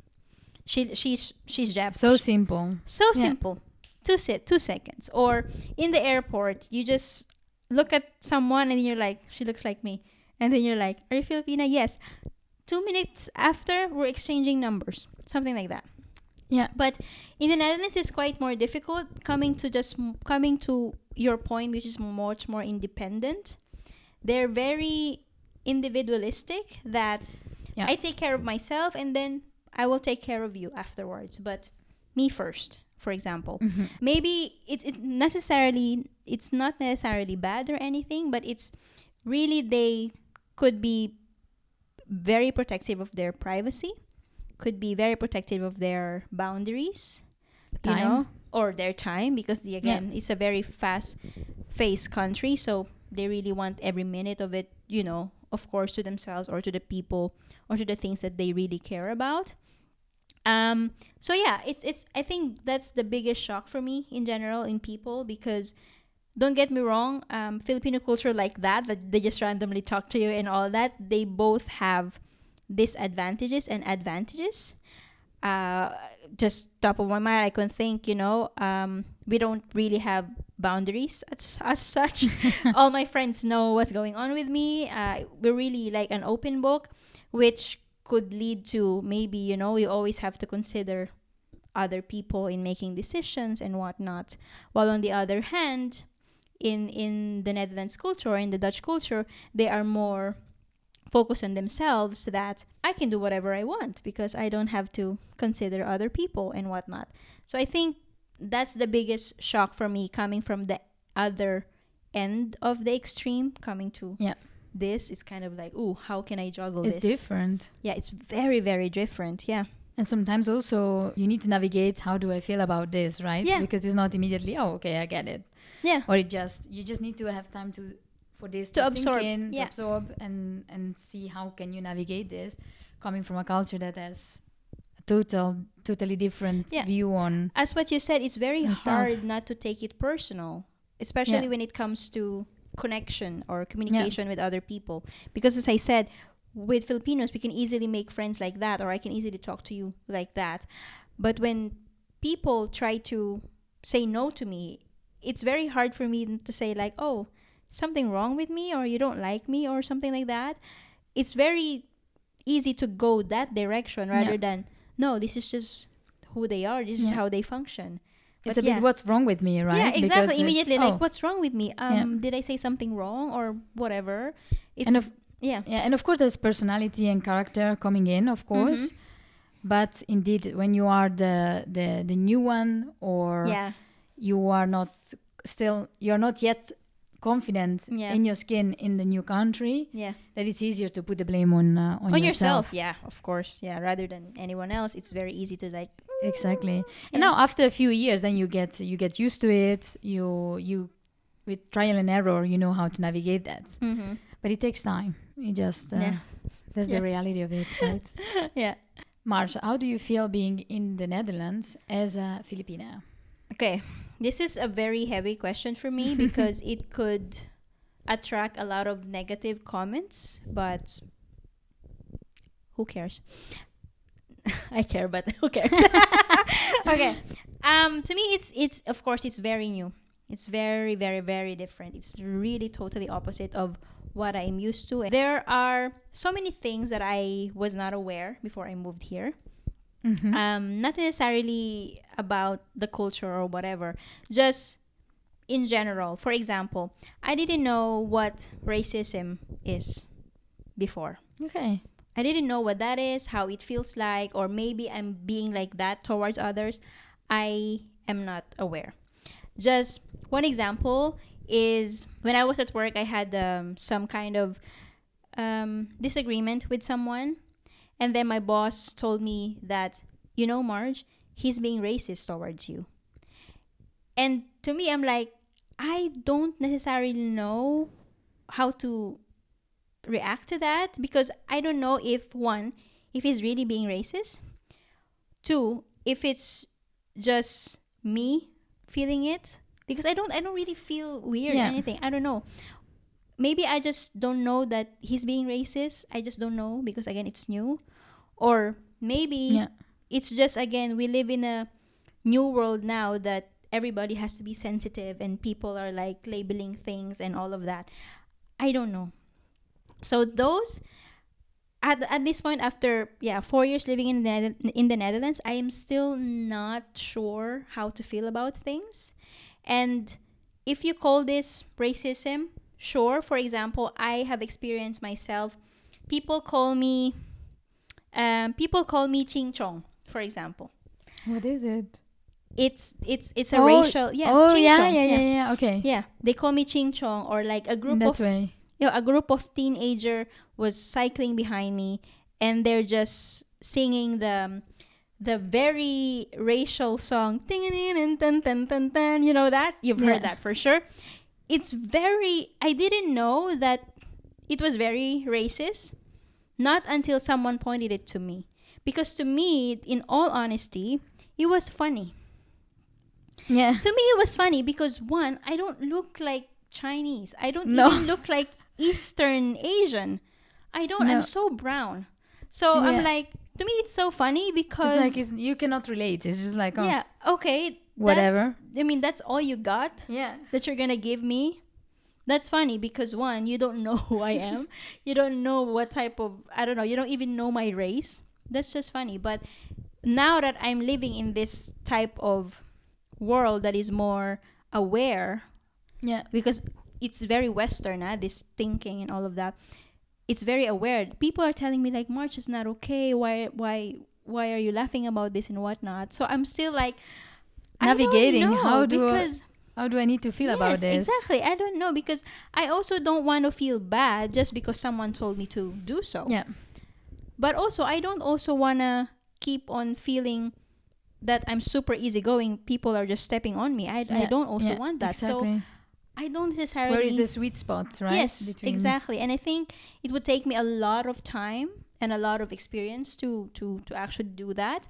She's Japanese. So simple. So Yeah. simple. 2 seconds. Or in the airport, you just look at someone and you're like, "She looks like me." And then you're like, "Are you Filipina?" "Yes." 2 minutes after, we're exchanging numbers. Something like that. Yeah. But in the Netherlands, it's quite more difficult coming to your point, which is much more independent. They're very individualistic that Yeah. I take care of myself and then I will take care of you afterwards. But me first, for example. Mm-hmm. Maybe it's not necessarily bad or anything, but it's really they could be very protective of their privacy, could be very protective of their boundaries, you Time. know, or their time, because it's a very fast-paced country, so they really want every minute of it, you know, of course, to themselves or to the people or to the things that they really care about. So yeah, it's I think that's the biggest shock for me in general in people, because don't get me wrong, Filipino culture like that they just randomly talk to you and all that, they both have disadvantages and advantages. Just top of my mind, I can think, you know, we don't really have boundaries as such. All my friends know what's going on with me. We're really like an open book, which could lead to maybe, you know, you always have to consider other people in making decisions and whatnot. While on the other hand, in the Netherlands culture or in the Dutch culture, they are more focused on themselves, that I can do whatever I want because I don't have to consider other people and whatnot. So I think that's the biggest shock for me, coming from the other end of the extreme, coming to this is kind of like, ooh, how can I juggle this? It's different. Yeah, it's very, very different. Yeah. And sometimes also you need to navigate, how do I feel about this, right? Yeah. Because it's not immediately, oh, okay, I get it. Yeah. Or you just need to have time for this To to absorb. sink in, Yeah. to absorb, and see how can you navigate this, coming from a culture that has a totally different view on. As what you said, it's very and hard stuff. not to take it personal, especially when it comes to connection or communication with other people. Because as I said, with Filipinos, we can easily make friends like that, or I can easily talk to you like that. But when people try to say no to me, it's very hard for me to say like, oh, something wrong with me, or you don't like me, or something like that. It's very easy to go that direction rather than, no, this is just who they are. This is how they function. It's But a bit, what's wrong with me, right? Yeah, exactly. Because Immediately, it's, like, what's wrong with me? Did I say something wrong or whatever? It's and of course there's personality and character coming in, of course. But indeed, when you are the new one, or you're not yet confident Yeah. in your skin in the new country, Yeah. that it's easier to put the blame on On yourself. Yeah, of course. Yeah, rather than anyone else, it's very easy to like. Exactly. And Yeah. now after a few years, then you get used to it. You with trial and error, you know how to navigate that. Mm-hmm. But it takes time. You just Yeah. that's Yeah. the reality of it, right? Yeah. Marsha, how do you feel being in the Netherlands as a Filipina? Okay, this is a very heavy question for me because it could attract a lot of negative comments, but who cares? I care, but who cares? Okay. To me, it's of course it's very new. It's very, very, very different. It's really totally opposite of what I'm used to. There are so many things that I was not aware before I moved here. Mm-hmm. Not necessarily about the culture or whatever, just in general. For example, I didn't know what racism is before. Okay. I didn't know what that is, how it feels like, or maybe I'm being like that towards others. I am not aware. Just one example is when I was at work, I had some kind of disagreement with someone. And then my boss told me that, Marge, he's being racist towards you. And to me, I'm like, I don't necessarily know how to react to that because I don't know if one, if he's really being racist. Two, if it's just me feeling it because I don't really feel weird or Yeah. anything. I don't know. Maybe I just don't know that he's being racist. I just don't know because again it's new. Or maybe Yeah. it's just again we live in a new world now that everybody has to be sensitive and people are like labeling things and all of that. I don't know. So those at this point after 4 years living in the Netherlands, I am still not sure how to feel about things. And if you call this racism, sure. For example, I have experienced myself. People call me ching chong, for example. What is it? It's a racial Oh ching yeah, chong, yeah. Okay. yeah. They call me ching chong or like a In group that of way. a group of teenager was cycling behind me and they're just singing the very racial song. You know that? You've heard Yeah. that for sure. I didn't know that it was very racist. Not until someone pointed it to me. Because to me, in all honesty, it was funny. Yeah. To me, it was funny because one, I don't look like Chinese. I don't No. even look like Eastern Asian. I don't. No. I'm so brown. So Yeah. I'm like, to me, it's so funny because It's like you cannot relate. It's just like yeah, okay, whatever. That's all you got Yeah. that you're gonna give me. That's funny because one, you don't know who I am. You don't know what type of I don't know. You don't even know my race. That's just funny. But now that I'm living in this type of world that is more aware, Yeah. because it's very Western, this thinking and all of that. It's very aware. People are telling me like, March is not okay. Why are you laughing about this and whatnot? So I'm still like Navigating. I don't know, How do I need to feel about yes, this? exactly. I don't know because I also don't want to feel bad just because someone told me to do so. Yeah. But also, I don't also want to keep on feeling that I'm super easygoing. People are just stepping on me. I don't also want that. Exactly. So I don't necessarily. Where is the sweet spot, right? Yes, exactly. And I think it would take me a lot of time and a lot of experience to actually do that.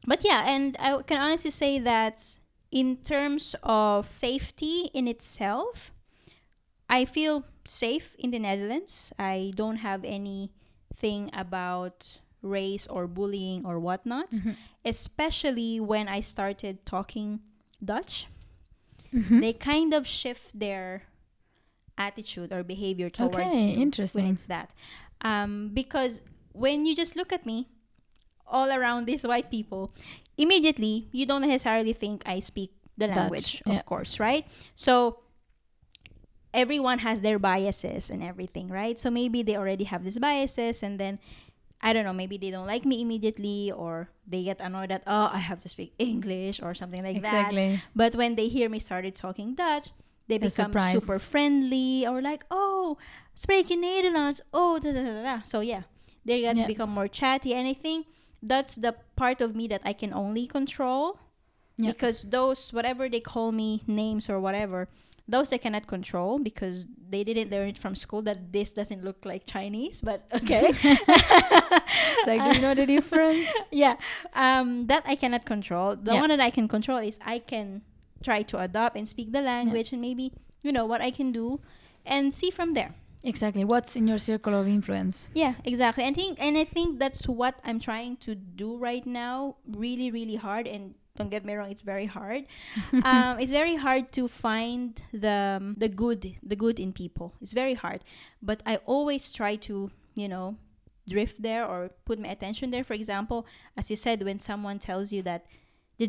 But yeah, and I can honestly say that in terms of safety in itself, I feel safe in the Netherlands. I don't have anything about race or bullying or whatnot, especially when I started talking Dutch. They kind of shift their attitude or behavior towards you interesting. when it's that. Because when you just look at me, all around these white people, immediately you don't necessarily think I speak the language, Dutch, of course, right? So everyone has their biases and everything, right? So maybe they already have these biases and then I don't know, maybe they don't like me immediately or they get annoyed that, I have to speak English or something like that. Exactly. But when they hear me started talking Dutch, They become super friendly, or like, oh, spreek je Nederlands? Oh, da da da da. So yeah, they get become more chatty, and I think that's the part of me that I can only control, because those, whatever they call me, names or whatever, those I cannot control because they didn't learn it from school that this doesn't look like Chinese, but okay. It's like, do you know the difference? Yeah. That I cannot control. The one that I can control is I can try to adopt and speak the language, and maybe, what I can do, and see from there. Exactly. What's in your circle of influence? Yeah, exactly. I think that's what I'm trying to do right now. Really, really hard. And don't get me wrong, it's very hard. It's very hard to find the good in people. It's very hard. But I always try to, drift there or put my attention there. For example, as you said, when someone tells you that they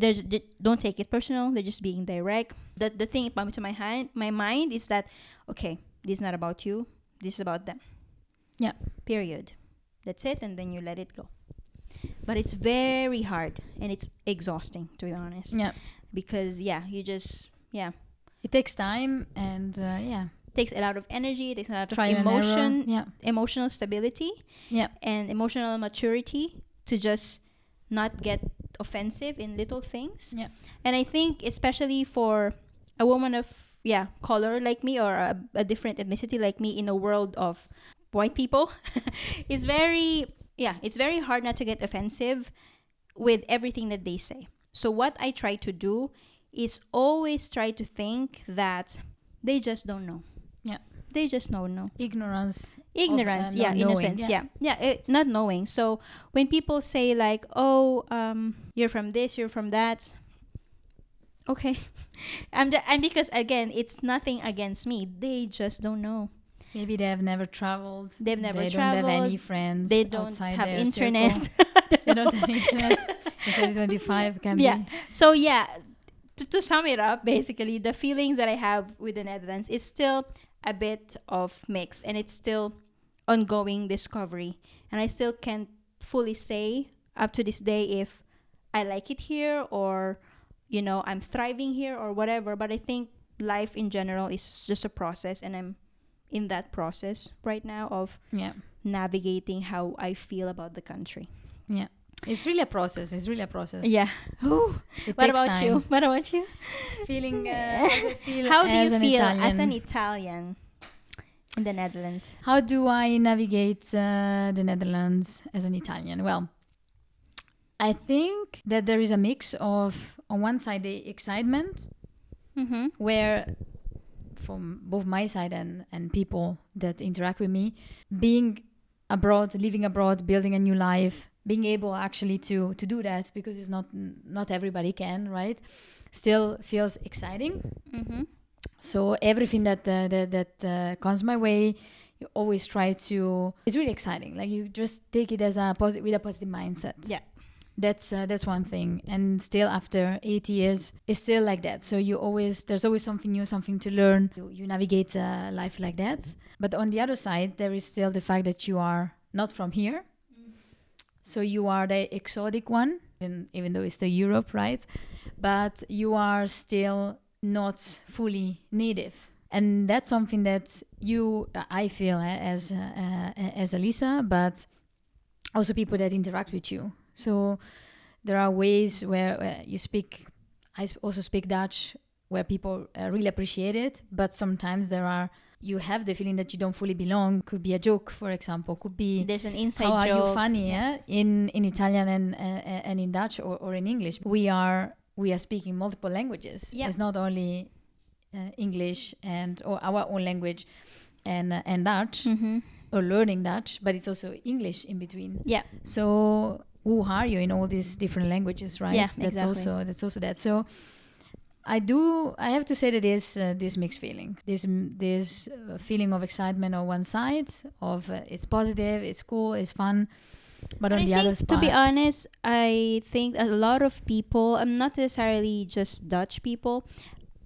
don't take it personal, they're just being direct. The thing that comes to my mind is that, okay, this is not about you. This is about them. Yeah. Period. That's it. And then you let it go. But it's very hard and it's exhausting, to be honest. Yeah. Because, you just, It takes time and, It takes a lot of energy. It takes a lot of emotional stability. Yeah. And emotional maturity to just not get offensive in little things. Yeah. And I think especially for a woman of color like me, or a different ethnicity like me in a world of white people, it's very hard not to get offensive with everything that they say. So what I try to do is always try to think that they just don't know. Yeah. They just don't know. Ignorance, innocence, not knowing. So when people say like, oh, you're from this, you're from that, okay. And because again, it's nothing against me. They just don't know. Maybe they have never traveled. They don't have any friends. They don't have internet. They don't have internet. In 2025 can be. So to sum it up, basically, the feelings that I have with the Netherlands is still a bit of mix, and it's still ongoing discovery. And I still can't fully say up to this day if I like it here, or I'm thriving here, or whatever. But I think life in general is just a process, and I'm in that process right now of navigating how I feel about the country. Yeah. It's really a process. Yeah. What about you? Feeling how do you feel as an Italian in the Netherlands? How do I navigate the Netherlands as an Italian? Well, I think that there is a mix of, on one side, the excitement, where from both my side and people that interact with me, being abroad, living abroad, building a new life, being able actually to do that, because it's not everybody can, right? Still feels exciting. So everything that comes my way, you always try to. It's really exciting. Like, you just take it as with a positive mindset. Yeah. That's one thing. And still after 8 years, it's still like that. So there's always something new, something to learn. You navigate life like that. But on the other side, there is still the fact that you are not from here. So you are the exotic one, even though it's still Europe, right? But you are still not fully native. And that's something that I feel as Elisa, but also people that interact with you. So there are ways where I also speak Dutch, where people really appreciate it, but sometimes you have the feeling that you don't fully belong. Could be a joke, for example. Could be there's an inside joke. How are you funny? In Italian and in Dutch or in English, we are speaking multiple languages. It's not only English or our own language and Dutch or learning Dutch, but it's also English in between. Yeah. So who are you in all these different languages, right? Yeah, that's exactly. also that. So I have to say that this mixed feeling, this feeling of excitement on one side, of it's positive, it's cool, it's fun, but on the other side, to be honest, I think a lot of people, not necessarily just Dutch people,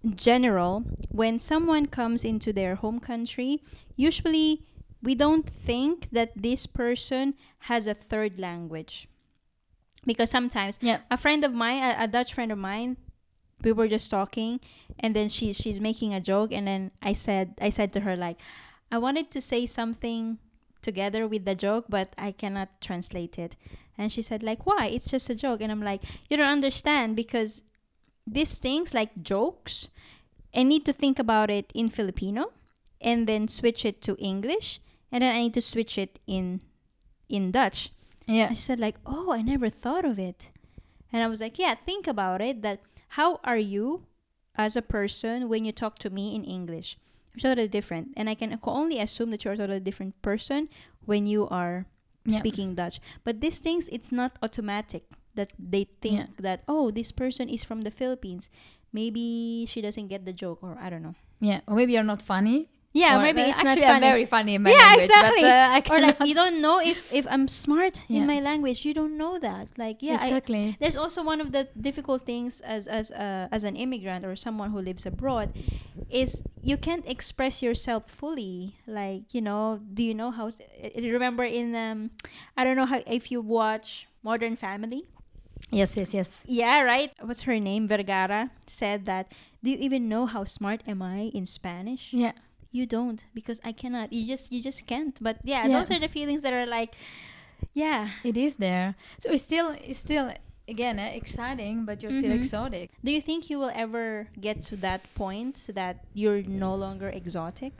in general, when someone comes into their home country, usually we don't think that this person has a third language, because sometimes a friend of mine, a Dutch friend of mine, we were just talking, and then she's making a joke, and then I said to her, like, I wanted to say something together with the joke, but I cannot translate it. And she said, like, why? It's just a joke. And I'm like, you don't understand, because these things like jokes, I need to think about it in Filipino and then switch it to English, and then I need to switch it in Dutch. Yeah. And she said, like, oh, I never thought of it. And I was like, yeah, think about it, that how are you as a person when you talk to me in English? You're totally different. And I can only assume that you're a totally different person when you are speaking Dutch. But these things, it's not automatic that they think that, oh, this person is from the Philippines. Maybe she doesn't get the joke, or I don't know. Yeah, or maybe you're not funny. Yeah, or maybe it's actually not funny. I'm very funny in my yeah, language. exactly. But, I or cannot. like, you don't know if I'm smart in Yeah. my language. You don't know that. Like, yeah, Exactly. there's also one of the difficult things as an immigrant or someone who lives abroad, is you can't express yourself fully. Like, do you know how? Remember in I don't know how if you watch Modern Family. Yes. Yeah, right. What's her name? Vergara said that. Do you even know how smart am I in Spanish? Yeah. You don't, because I cannot. You just can't. But yeah, Yeah. those are the feelings that are like, yeah. It is there. So it's still again exciting, but you're still Mhm. exotic. Do you think you will ever get to that point so that you're no longer exotic?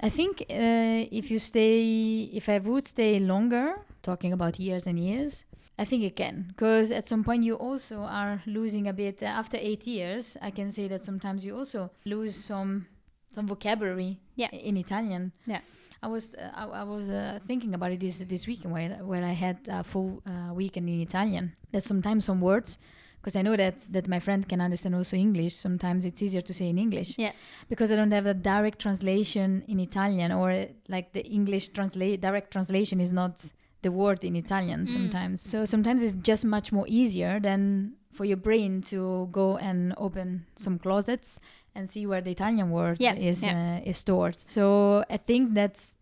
I think if I would stay longer, talking about years and years, I think it can. Because at some point you also are losing a bit. After 8 years, I can say that sometimes you also lose some vocabulary in Italian. Yeah. I was thinking about it this weekend where I had a full weekend in Italian. That sometimes some words, because I know that my friend can understand also English, sometimes it's easier to say in English. Yeah. Because I don't have a direct translation in Italian, or like the English direct translation is not the word in Italian sometimes. So sometimes it's just much more easier than for your brain to go and open some closets and see where the Italian word is stored. So I think that's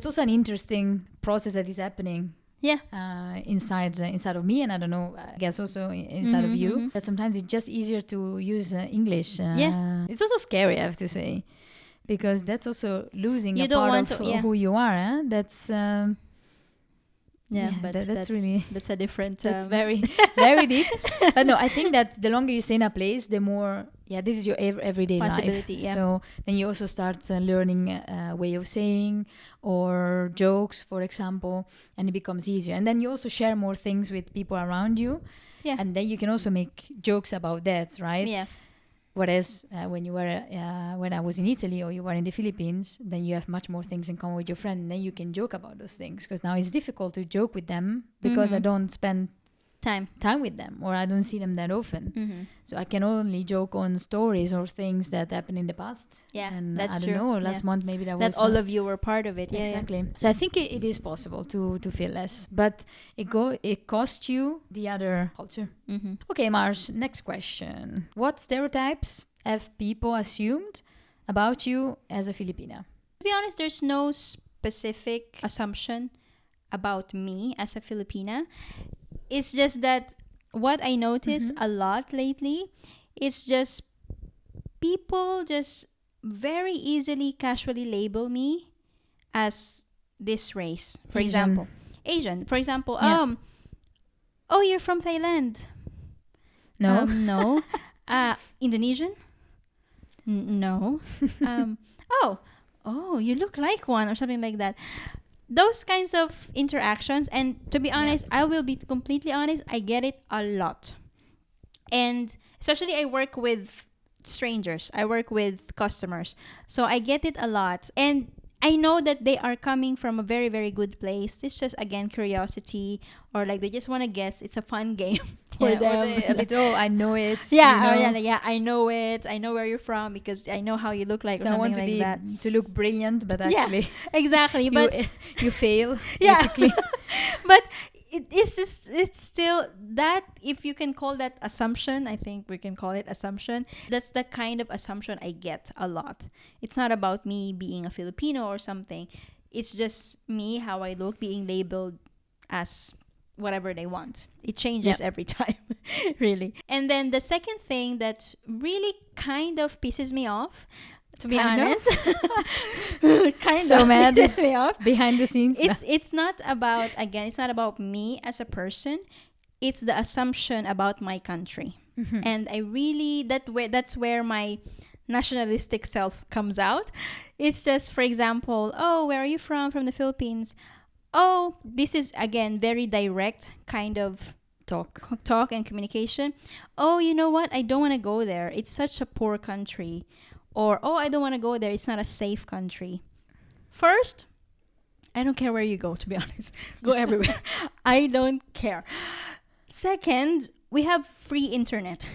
also an interesting process that is happening. Yeah. Inside of me, and I don't know, I guess also inside of you. That sometimes it's just easier to use English. It's also scary, I have to say, because that's also losing a part of who you are. That's but that's really that's a different. That's very very deep. But no, I think that the longer you stay in a place, the more this is your everyday life. Yeah. So then you also start learning a way of saying or jokes, for example, and it becomes easier. And then you also share more things with people around you. Yeah. And then you can also make jokes about that, right? Yeah. Whereas when I was in Italy or you were in the Philippines, then you have much more things in common with your friend, and then you can joke about those things. Because now it's difficult to joke with them because I don't spend time with them, or I don't see them that often. So I can only joke on stories or things that happened in the past. Yeah, and that's I true. don't know, last month maybe that was all of you were part of it. Yeah, exactly. So I think it is possible to feel less, but it costs you the other culture. Okay, Marsh, next question. What stereotypes have people assumed about you as a Filipina? To be honest, there's no specific assumption about me as a Filipina. It's just that what I notice a lot lately is just people just very easily casually label me as this race. For example, Asian. For example, oh, you're from Thailand. No. No. Indonesian? No. Oh, you look like one, or something like that. Those kinds of interactions, and to be honest, I will be completely honest, I get it a lot. And especially I work with strangers, I work with customers, so I get it a lot. And I know that they are coming from a very, very good place. It's just, again, curiosity, or like they just want to guess. It's a fun game for them. Or a bit, I know it. I know it. I know where you're from because I know how you look like. So or I want to look brilliant, but actually, exactly. But you fail. Yeah, epically. but it's still that, if you can call that assumption, I think we can call it assumption. That's the kind of assumption I get a lot. It's not about me being a Filipino or something. It's just me, how I look, being labeled as whatever they want. It changes every time, really. And then the second thing that really kind of pisses me off, to be honest, kind So of mad. pisses me off. Behind the scenes. It's not about, again, it's not about me as a person. It's the assumption about my country. And I really, that's where my nationalistic self comes out. It's just, for example, oh, where are you from? From the Philippines. Oh, this is, again, very direct kind of talk and communication. Oh, you know what? I don't want to go there. It's such a poor country. Or, oh, I don't want to go there. It's not a safe country. First, I don't care where you go, to be honest. Go everywhere. I don't care. Second, we have free internet.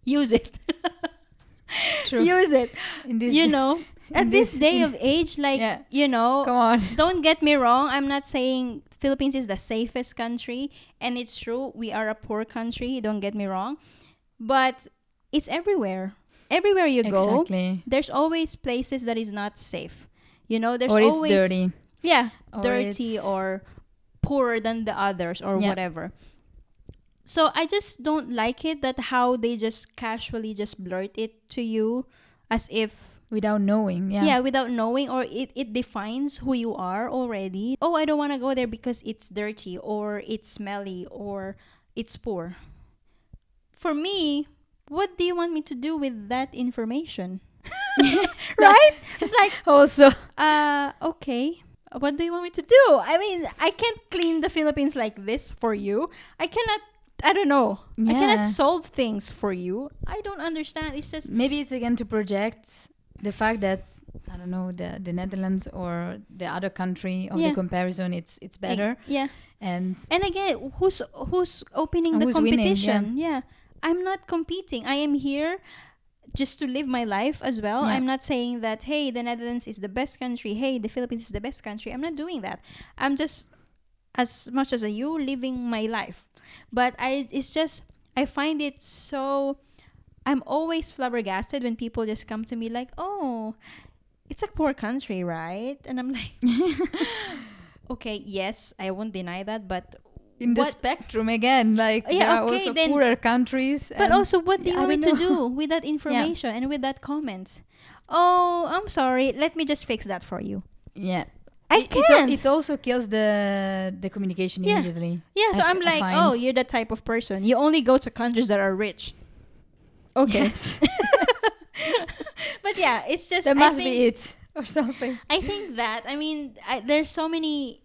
Use it. True. Use it. In this, At this day of age, like, come on. don't get me wrong. I'm not saying Philippines is the safest country. And it's true. We are a poor country. Don't get me wrong. But it's everywhere. Everywhere you go, there's always places that is not safe. There's or always... it's dirty. Yeah. Or dirty or poorer than the others or whatever. So I just don't like it that how they just casually just blurt it to you as if... Without knowing, Yeah, without knowing, or it defines who you are already. Oh, I don't want to go there because it's dirty or it's smelly or it's poor. For me, what do you want me to do with that information? Right? It's like... Also... okay. What do you want me to do? I mean, I can't clean the Philippines like this for you. I don't know. I cannot solve things for you. I don't understand. It's just... Maybe it's again to project the fact that, I don't know, the Netherlands or the other country of the comparison, it's better. And again, who's opening the competition? Winning, I'm not competing. I am here just to live my life as well. I'm not saying that, hey, the Netherlands is the best country. Hey, the Philippines is the best country. I'm not doing that. I'm just, as much as you, living my life. But I find it so... I'm always flabbergasted when people just come to me like, oh, it's a poor country, right? And I'm like, okay, yes, I won't deny that, but... In the spectrum again, like there are also poorer countries. But also, what do you want me to do with that information and with that comment? Oh, I'm sorry. Let me just fix that for you. Yeah. I can't. It also kills the communication immediately. Yeah, so I'm like, oh, you're the type of person. You only go to countries that are rich. Okay. Yes. But yeah, it's just... That must be it or something. I think that, I mean, there's so many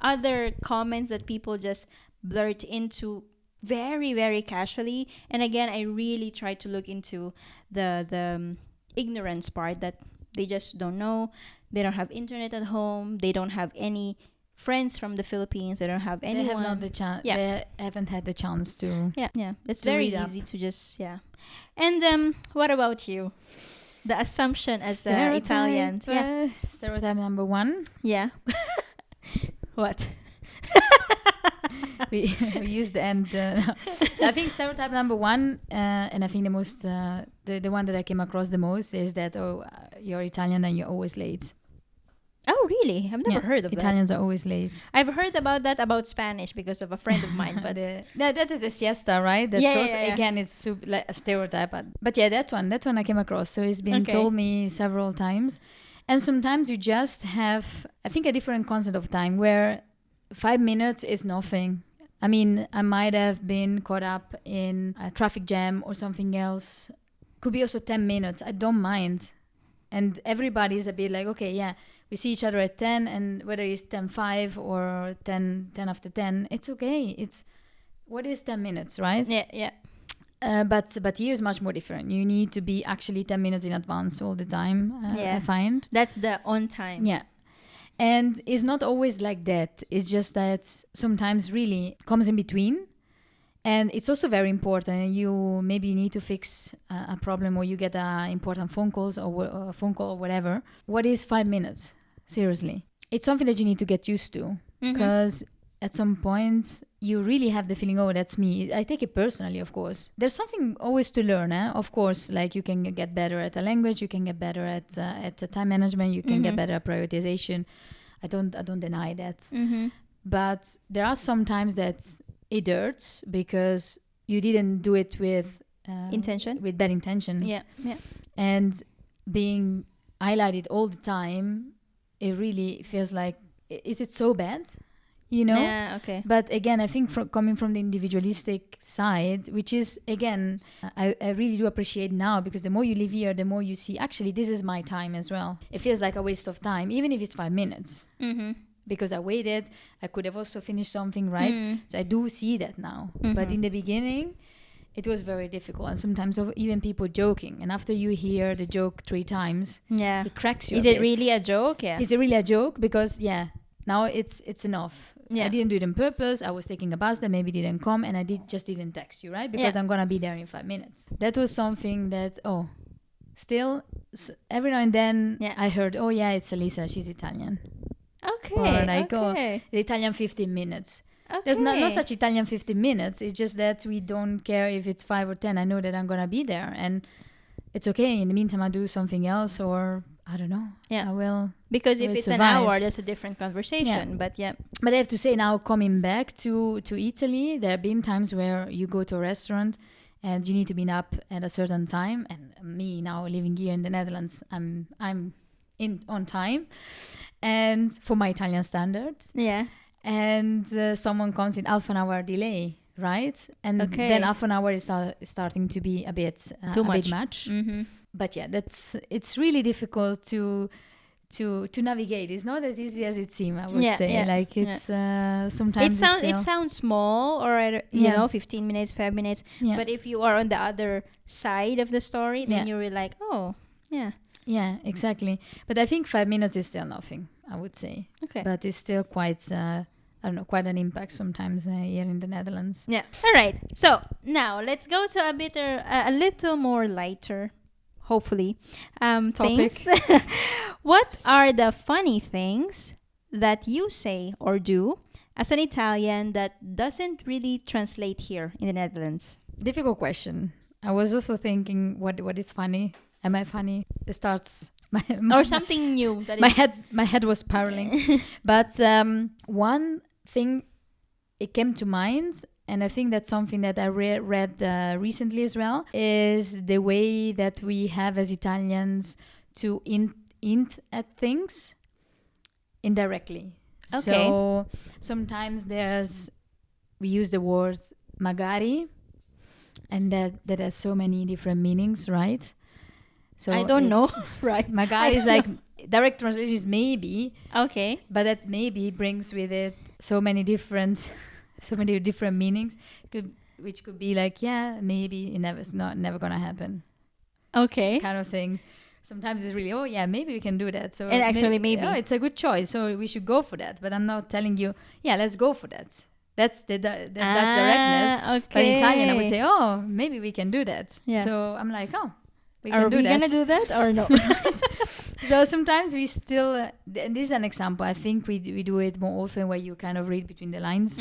other comments that people just blurt into very, very casually. And again, I really try to look into the ignorance part that they just don't know. They don't have internet at home. They don't have any friends from the Philippines. They don't have anyone. They have not the chance. They haven't had the chance to. Yeah. It's very easy to just And what about you? The assumption as Italian. Stereotype number one. Yeah. What? we use the end. I think stereotype number one, and I think the most, the one that I came across the most is that you're Italian and you're always late. Oh, really? I've never heard of Italians that. are always late. I've heard about Spanish because of a friend of mine. But that is the siesta, right? That's again, it's like a stereotype. But that one I came across. So it's been told me several times. And sometimes you just have, I think, a different concept of time where 5 minutes is nothing. I mean, I might have been caught up in a traffic jam or something else. Could be also 10 minutes. I don't mind. And everybody is a bit like, okay, we see each other at 10, and whether it's 10:05 or 10 after 10, it's okay. What is 10 minutes, right? Yeah. But here is much more different. You need to be actually 10 minutes in advance all the time, I find. That's the on time. Yeah. And it's not always like that. It's just that sometimes really comes in between. And it's also very important. You need to fix a problem, or you get important phone calls or a phone call or whatever. What is 5 minutes? Seriously. It's something that you need to get used to. Because at some point you really have the feeling, oh, that's me. I take it personally, of course. There's something always to learn, of course. Like you can get better at the language, you can get better at time management, you can get better at prioritization. I don't deny that. But there are some times that it hurts because you didn't do it with Intention. with bad intention. Yeah. And being highlighted all the time, it really feels like, is it so bad? You know? Yeah, okay. But again, I think coming from the individualistic side, which is, again, I really do appreciate now, because the more you live here, the more you see, actually, this is my time as well. It feels like a waste of time, even if it's 5 minutes. Mm-hmm. Because I waited, I could have also finished something, right? So I do see that now. But in the beginning, it was very difficult. And sometimes even people joking. And after you hear the joke 3 times, Yeah. it cracks you Is a it bit. really a joke? Yeah. Is it really a joke? Because, now it's enough. Yeah. I didn't do it on purpose. I was taking a bus that maybe didn't come, and I just didn't text you, right? Because I'm gonna be there in 5 minutes. That was something that still every now and then I heard, it's Elisa, she's Italian. Okay. Or like, okay. The Italian 15 minutes. Okay. There's no such Italian 15 minutes. It's just that we don't care if it's 5 or 10. I know that I'm gonna be there, and it's okay. In the meantime, I'll do something else, or I don't know. Yeah. I will. Because if will it's survive. an hour, that's a different conversation. But But I have to say, now coming back to Italy, there have been times where you go to a restaurant and you need to be up at a certain time. And me now living here in the Netherlands, I'm on time, and for my Italian standards. Yeah. And someone comes in half an hour delay, right? And then half an hour is starting to be a bit Too much. bit much. Mm-hmm. But it's really difficult to navigate. It's not as easy as it seems, I would say. Yeah, like it's sometimes it sounds small, or you know, 15 minutes, 5 minutes. Yeah. But if you are on the other side of the story, then you're like, oh, yeah. Yeah, exactly. But I think 5 minutes is still nothing, I would say. Okay. But it's still quite I don't know, quite an impact sometimes here in the Netherlands. Yeah. All right. So now let's go to a little more lighter, hopefully, Topic. things. What are the funny things that you say or do as an Italian that doesn't really translate here in the Netherlands? Difficult question. I was also thinking, what is funny? Am I funny? It starts Or something new that my head was spiraling. But one thing it came to mind, and I think that's something that I read recently as well, is the way that we have as Italians to hint at things indirectly. Okay. So sometimes we use the word magari, and that has so many different meanings, right? So I don't know. Right. Magari is like, direct translation is maybe, Okay. but that maybe brings with it so many different meanings, which could be like, maybe it's never gonna happen, Okay. kind of thing. Sometimes it's really, maybe we can do that. So And actually maybe. it's a good choice, so we should go for that. But I'm not telling you, let's go for that. That's the Dutch directness. But in Italian, I would say, maybe we can do that. Yeah. So I'm like, Are we gonna do that or no? So sometimes we still, and this is an example, I think we do it more often, where you kind of read between the lines.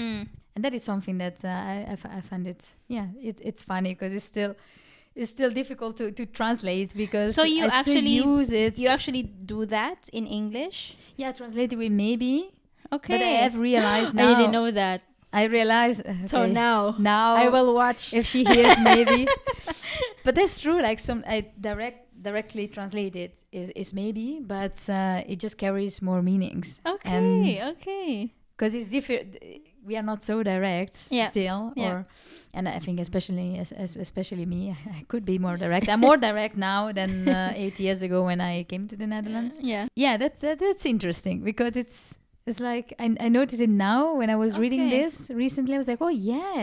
And that is something that I find it's funny, because it's still difficult to translate, because So you I actually still use it. You actually do that in English? Yeah, translate it with maybe. Okay. But I have realized now. I didn't know that. I realize. Okay, So now I I will watch. if she hears maybe. But that's true. Like I directly translate it is maybe, but it just carries more meanings. Okay. Because it's different. We are not so direct still, Yeah. and I think especially me, I could be more direct. I'm more direct now than 8 years ago when I came to the Netherlands. Yeah. That's interesting, because it's like I noticed it now when I was reading this recently. I was like,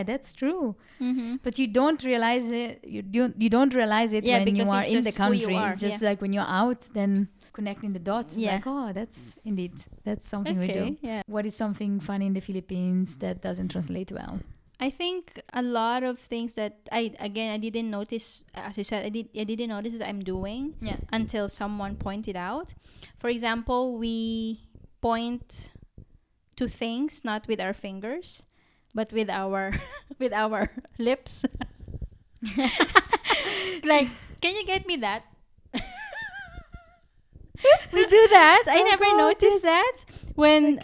that's true. Mm-hmm. But you don't realize it. You don't realize it when you because are it's in the just who you country. are, It's just like when you're out, then connecting the dots. It's Yeah. like, that's something we do. Yeah. What is something funny in the Philippines that doesn't translate well? I think a lot of things that I didn't notice, as you said, I didn't notice that I'm doing until someone pointed out. For example, we point to things not with our fingers, but with our with our lips. Like, can you get me that? We do that. I never noticed that when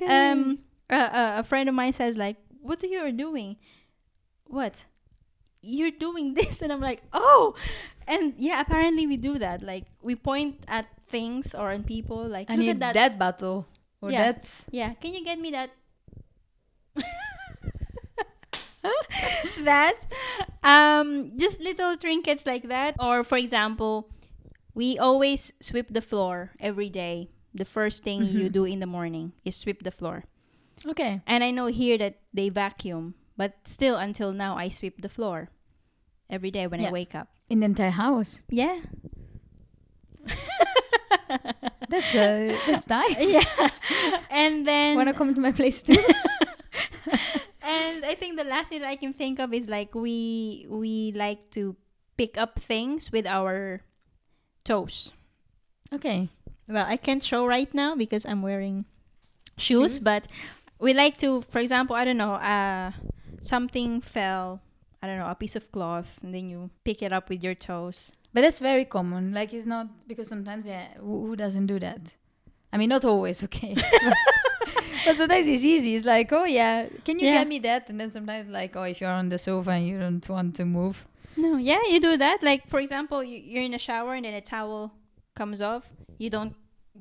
a friend of mine says like, "What are you doing?" what? You're doing this. And I'm like, oh. And yeah, apparently we do that. Like, we point at things or on people. Like, I look need at that bottle or Yeah. that. Yeah, can you get me that? That. Just little trinkets like that. Or, for example, we always sweep the floor every day. The first thing you do in the morning is sweep the floor. Okay. And I know here that they vacuum, but still until now I sweep the floor every day when I Yeah. wake up. In the entire house. Yeah. That's nice. Yeah. And then Wanna come to my place too? and I think the last thing that I can think of is like we like to pick up things with our toes. Okay. Well, I can't show right now because I'm wearing shoes, Shoes? but we like to, for example, I don't know, something fell, I don't know, a piece of cloth, and then you pick it up with your toes. But that's very common. Like, it's not, because sometimes, yeah, who doesn't do that? I mean, not always, okay. But sometimes it's easy. It's like, oh yeah, can you Yeah. get me that? And then sometimes like, oh, if you're on the sofa and you don't want to move. No, yeah, you do that. Like, for example, you're in a shower and then a towel comes off. You don't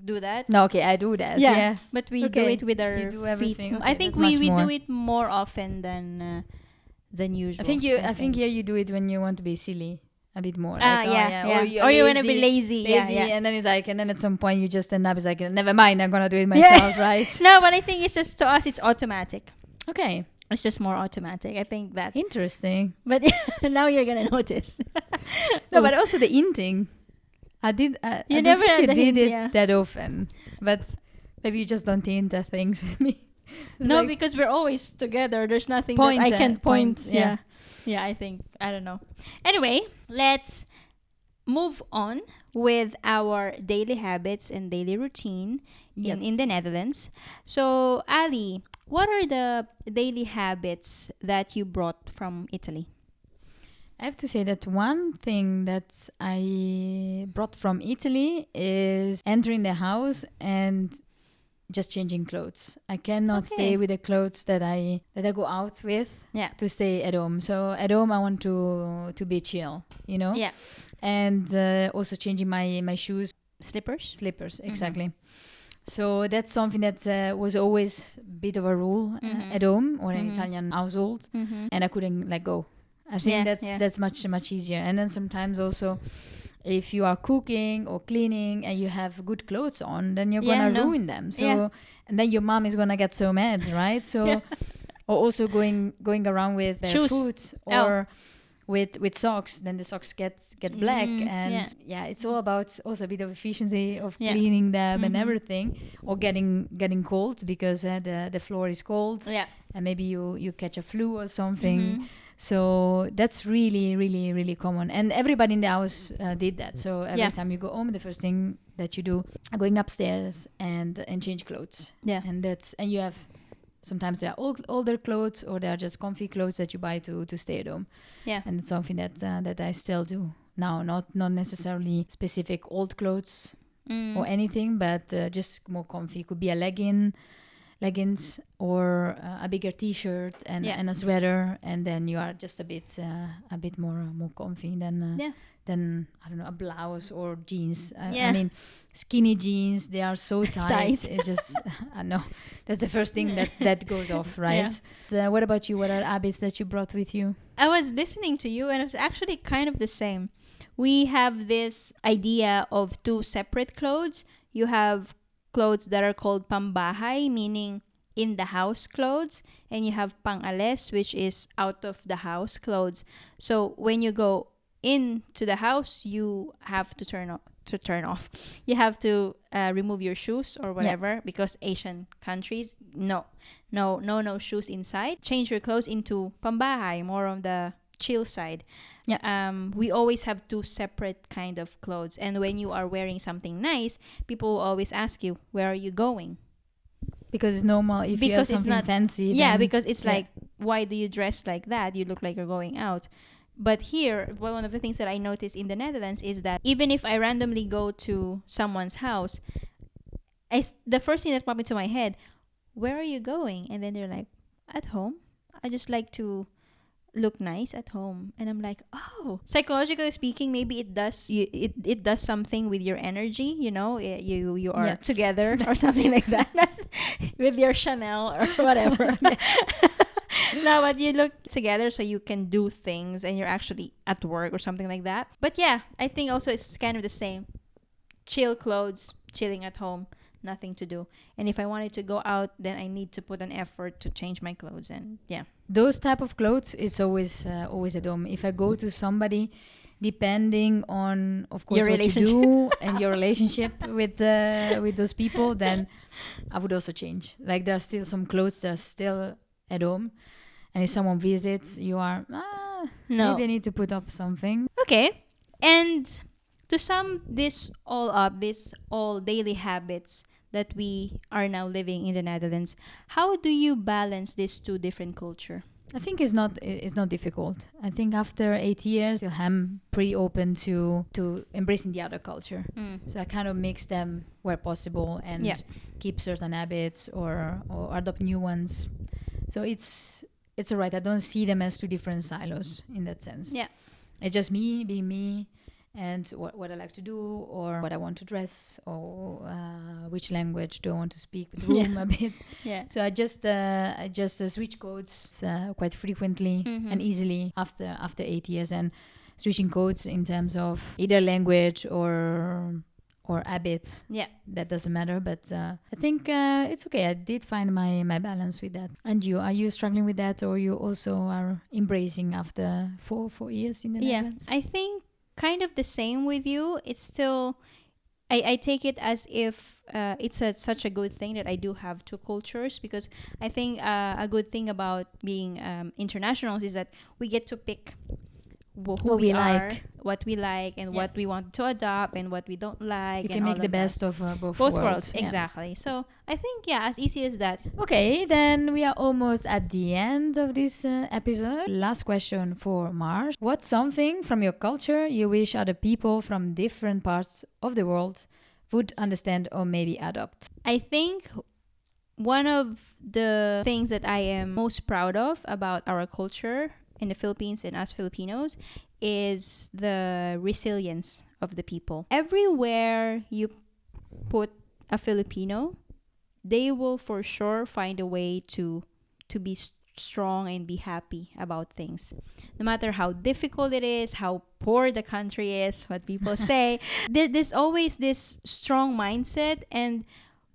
do that. No, okay, I do that. Yeah. But we do Okay. it with our You do feet. everything. I Okay, think that's we much do more. it more often than usual. I think here you do it when you want to be silly a bit more. Ah, Like, oh, yeah. Or, Or you want to be lazy. Yeah, yeah. And then it's like, and then at some point you just end up, it's like, never mind, I'm gonna do it myself, right? No, but I think it's just, to us, it's automatic. Okay, It's just more automatic. I think that. interesting. But now you're gonna notice. No, but also the inting. I did. I You don't never think you had the did hint, it yeah. that often, but maybe you just don't hint at things with me. It's No, like, because we're always together. There's nothing that I can point. yeah. Yeah, I think. I don't know. Anyway, let's move on with our daily habits and daily routine in the Netherlands. So, Ali, what are the daily habits that you brought from Italy? I have to say that one thing that I brought from Italy is entering the house and just changing clothes. I cannot Okay. stay with the clothes that I go out with Yeah. to stay at home. So at home I want to be chill, you know? Yeah. And also changing my shoes, slippers, exactly. So that's something that was always a bit of a rule at home or in Italian household, and I couldn't let go. I think that's much easier. And then sometimes also, if you are cooking or cleaning and you have good clothes on, then you're gonna ruin them. So and then your mom is gonna get so mad, right? So or also going around with Shoes. foot or with socks, then the socks get black, and it's all about also a bit of efficiency of cleaning them and everything, or getting cold because the floor is cold, and maybe you catch a flu or something. So that's really, really, really common, and everybody in the house did that. So every time you go home, the first thing that you do, going upstairs and change clothes. And you have. Sometimes they are older clothes, or they are just comfy clothes that you buy to stay at home. And it's something that I still do now. Not necessarily specific old clothes or anything, but just more comfy. Could be a leggings, or a bigger T-shirt and a sweater, and then you are just a bit more comfy than I don't know, a blouse or jeans. I mean, skinny jeans, they are so tight. It's just I know that's the first thing that goes off, right? What about you? What are habits that you brought with you? I was listening to you, and it's actually kind of the same. We have this idea of two separate clothes. You have clothes that are called pambahay, meaning in the house clothes, and you have pang-ales, which is out of the house clothes. So when you go into the house, you have to turn off. You have to remove your shoes or whatever, because Asian countries, no shoes inside. Change your clothes into pambahay, more on the chill side. We always have two separate kind of clothes, and when you are wearing something nice, people will always ask you, where are you going? Because it's normal if you have something fancy. Yeah, because it's like, why do you dress like that? You look like you're going out. But here, one of the things that I noticed in the Netherlands is that even if I randomly go to someone's house, the first thing that popped into my head, where are you going? And then they're like, at home. I just like to look nice at home. And I'm like, oh, psychologically speaking, maybe it does it does something with your energy, you are Yeah. together or something like that. With your Chanel or whatever. No, but you look together so you can do things and you're actually at work or something like that. But yeah, I think also it's kind of the same. Chill clothes, chilling at home, nothing to do. And if I wanted to go out, then I need to put an effort to change my clothes. And yeah. Those type of clothes, it's always at home. If I go to somebody, depending on, of course, Your what you relationship. do and your relationship with those people, then I would also change. Like there are still some clothes that are still at home, and if someone visits, you are No. maybe I need to put up something. Okay. And to sum this all up, these all daily habits that we are now living in the Netherlands, how do you balance these two different culture? I think it's not difficult. I think after 8 years, I'm pretty open to embracing the other culture. So I kind of mix them where possible and Yeah. keep certain habits or adopt new ones. So it's alright. I don't see them as two different silos in that sense. Yeah. It's just me being me, and what I like to do, or what I want to dress, or which language do I want to speak with room a bit. Yeah. So I just switch codes quite frequently and easily after 8 years, and switching codes in terms of either language or habits. Yeah. That doesn't matter, but I think it's okay. I did find my balance with that. And you, are you struggling with that, or you also are embracing after 4 years in the Netherlands? I think kind of the same with you. It's still, I take it as if it's such a good thing that I do have two cultures, because I think a good thing about being internationals is that we get to pick who What we we are, like. what we like, and what we want to adopt, and what we don't like. You and can all make the of that. best of both Both worlds. worlds, Yeah. exactly. So I think, yeah, as easy as that. Okay, then we are almost at the end of this episode. Last question for Mars. What's something from your culture you wish other people from different parts of the world would understand or maybe adopt? I think one of the things that I am most proud of about our culture in the Philippines and us Filipinos is the resilience of the people. Everywhere you put a Filipino, they will for sure find a way to be strong and be happy about things. No matter how difficult it is, how poor the country is, what people say, there's always this strong mindset. And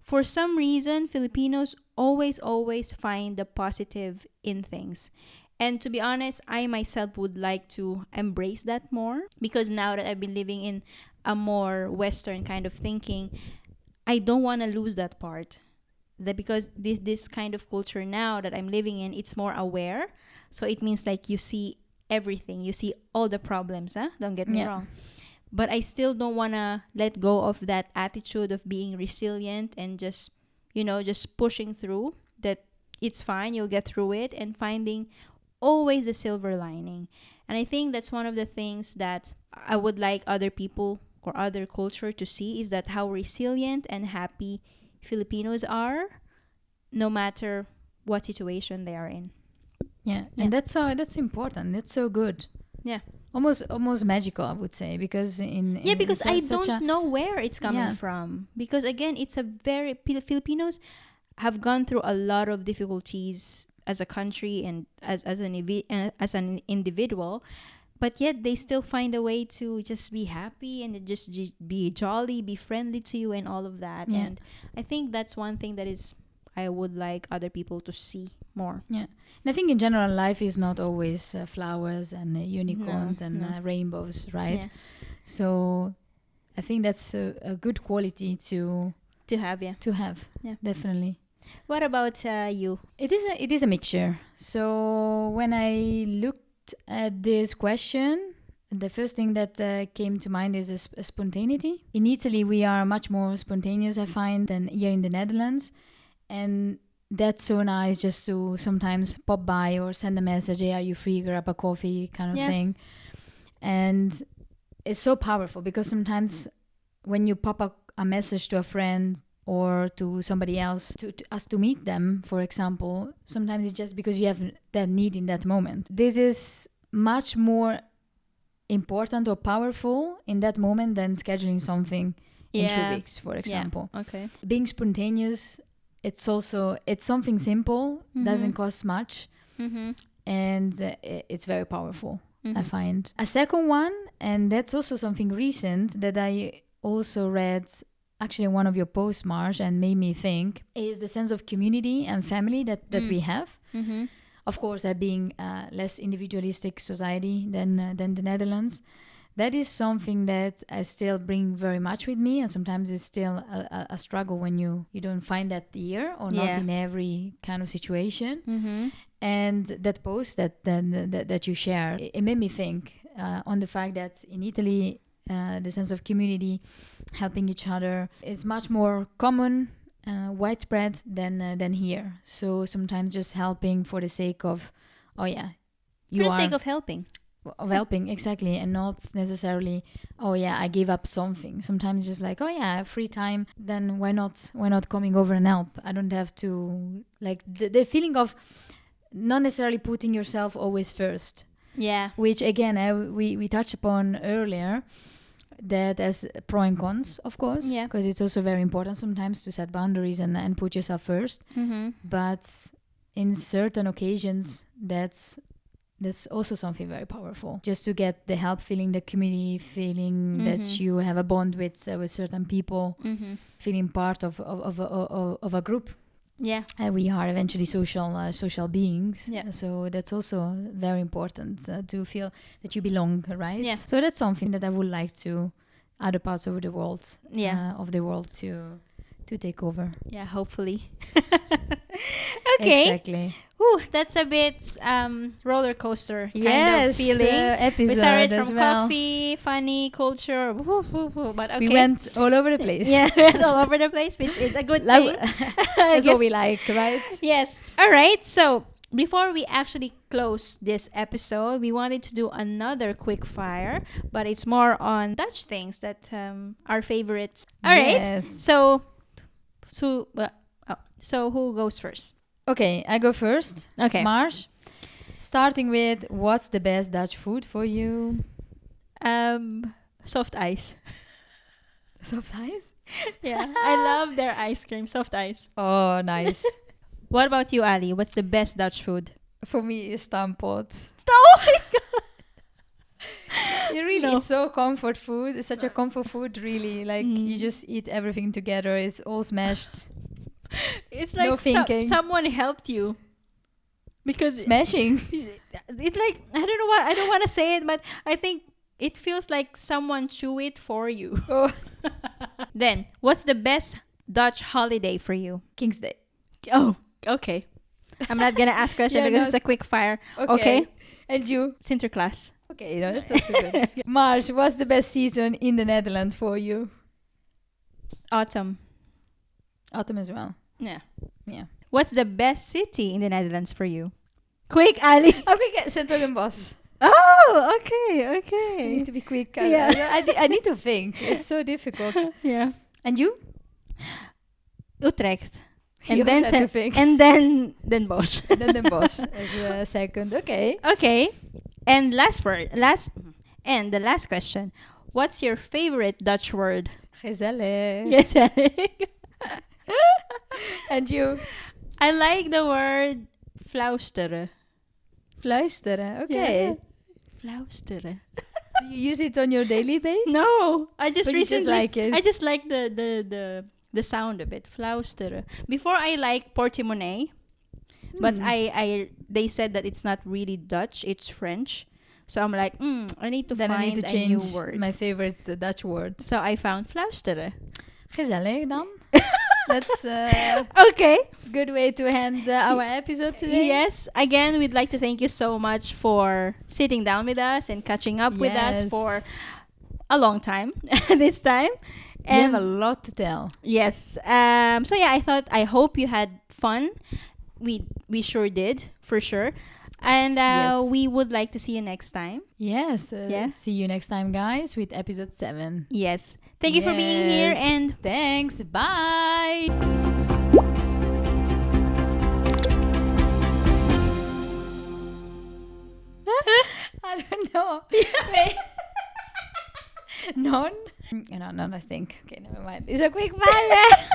for some reason, Filipinos always find the positive in things. And to be honest, I myself would like to embrace that more, because now that I've been living in a more Western kind of thinking, I don't want to lose that part. That because this kind of culture now that I'm living in, it's more aware. So it means like you see everything. You see all the problems, huh? Don't get me wrong. But I still don't want to let go of that attitude of being resilient and just pushing through, that it's fine, you'll get through it, and finding always the silver lining. And I think that's one of the things that I would like other people or other culture to see, is that how resilient and happy Filipinos are, no matter what situation they are in. Yeah, and that's important. That's so good. Yeah. Almost magical, I would say, because because I don't know where it's coming from. Because again, it's a very Filipinos have gone through a lot of difficulties as a country and as an individual, but yet they still find a way to just be happy and just be jolly, be friendly to you, and all of that. Yeah. And I think that's one thing that is I would like other people to see more. Yeah. And I think in general, life is not always flowers and unicorns and rainbows, right? Yeah. So I think that's a good quality to have. Yeah. Definitely. What about you? It is a mixture. So when I looked at this question, the first thing that came to mind is spontaneity. In Italy, we are much more spontaneous, I find, than here in the Netherlands. And that's so nice, just to sometimes pop by or send a message, hey, are you free, grab a coffee, kind of thing. And it's so powerful, because sometimes when you pop a message to a friend or to somebody else to us to meet them, for example, sometimes it's just because you have that need in that moment. This is much more important or powerful in that moment than scheduling something in 2 weeks, for example. Yeah. Okay. Being spontaneous, it's something simple, doesn't cost much, and it's very powerful, I find. A second one, and that's also something recent that I also read actually in one of your posts, Marge, and made me think, is the sense of community and family that we have. Of course, being a less individualistic society than the Netherlands, that is something that I still bring very much with me, and sometimes it's still a struggle when you don't find that here or not in every kind of situation. And that post that you share, it made me think on the fact that in Italy, the sense of community, helping each other, is much more common, widespread than here. So sometimes just helping for the sake of, for the sake of helping. Of helping, exactly, and not necessarily, I gave up something. Sometimes just like, I have free time, then why not coming over and help? I don't have to, like, the feeling of not necessarily putting yourself always first. Yeah. Which again, we touched upon earlier, that as pro and cons, of course, because it's also very important sometimes to set boundaries and put yourself first. But in certain occasions, that's also something very powerful. Just to get the help, feeling the community, feeling that you have a bond with certain people, feeling part of a group. Yeah. And we are eventually social beings. Yeah. So that's also very important to feel that you belong, right? Yeah. So that's something that I would like to other parts of the world, to take over. Yeah, hopefully. Okay. Exactly. Ooh, that's a bit roller coaster kind of feeling. Episode we started as from well. Coffee, funny, culture, but okay. We went all over the place. Yeah, we went all over the place, which is a good thing. That's what we like, right? Yes. All right. So before we actually close this episode, we wanted to do another quick fire, but it's more on Dutch things that are favorites. All right. So who goes first? Okay, I go first. Okay. Marsh. Starting with, what's the best Dutch food for you? Soft ice. Soft ice? Yeah, I love their ice cream, soft ice. Oh, nice. What about you, Ali? What's the best Dutch food? For me, is stampot. Oh my god! It really is so comfort food. It's such a comfort food, really. Like, you just eat everything together. It's all smashed. It's like no thinking. Someone helped you. Because smashing. It's like, I don't know why, I don't want to say it, but I think it feels like someone chew it for you. Oh. Then, what's the best Dutch holiday for you? King's Day. Oh, okay. I'm not going to ask question because it's a quick fire. Okay. And you? Sinterklaas. Okay, no, that's also good. Marsh, what's the best season in the Netherlands for you? Autumn. Autumn as well. Yeah. Yeah. What's the best city in the Netherlands for you? Quick, Ali. Okay, St. Oh, okay. I need to be quick. Yeah. I need to think. It's so difficult. Yeah. And you? Utrecht. And then then Bosch. Then the Bosch as a second. Okay. Okay. And the last question. What's your favorite Dutch word? Gezellig. Gezellig. And you? I like the word fluisteren. Fluisteren. Okay. Yeah. Fluisteren. Do you use it on your daily basis? No, I just recently just like it. I just like the sound of it. Fluisteren. Before I like portemonnee, but they said that it's not really Dutch, it's French. So I'm like, I need to find a new word. My favorite Dutch word. So I found fluisteren. Gezellig dan. That's okay. Good way to end our episode today. Yes. Again, we'd like to thank you so much for sitting down with us and catching up with us for a long time this time. And we have a lot to tell. Yes. So yeah, I hope you had fun. We sure did, for sure. And Yes. we would like to see you next time. Yes. Yeah. See you next time, guys, with episode 7. Yes. Thank you for being here, Yes. and Thanks. Bye. I don't know. Wait. None? No, I think. Okay, never mind. It's a quick fire.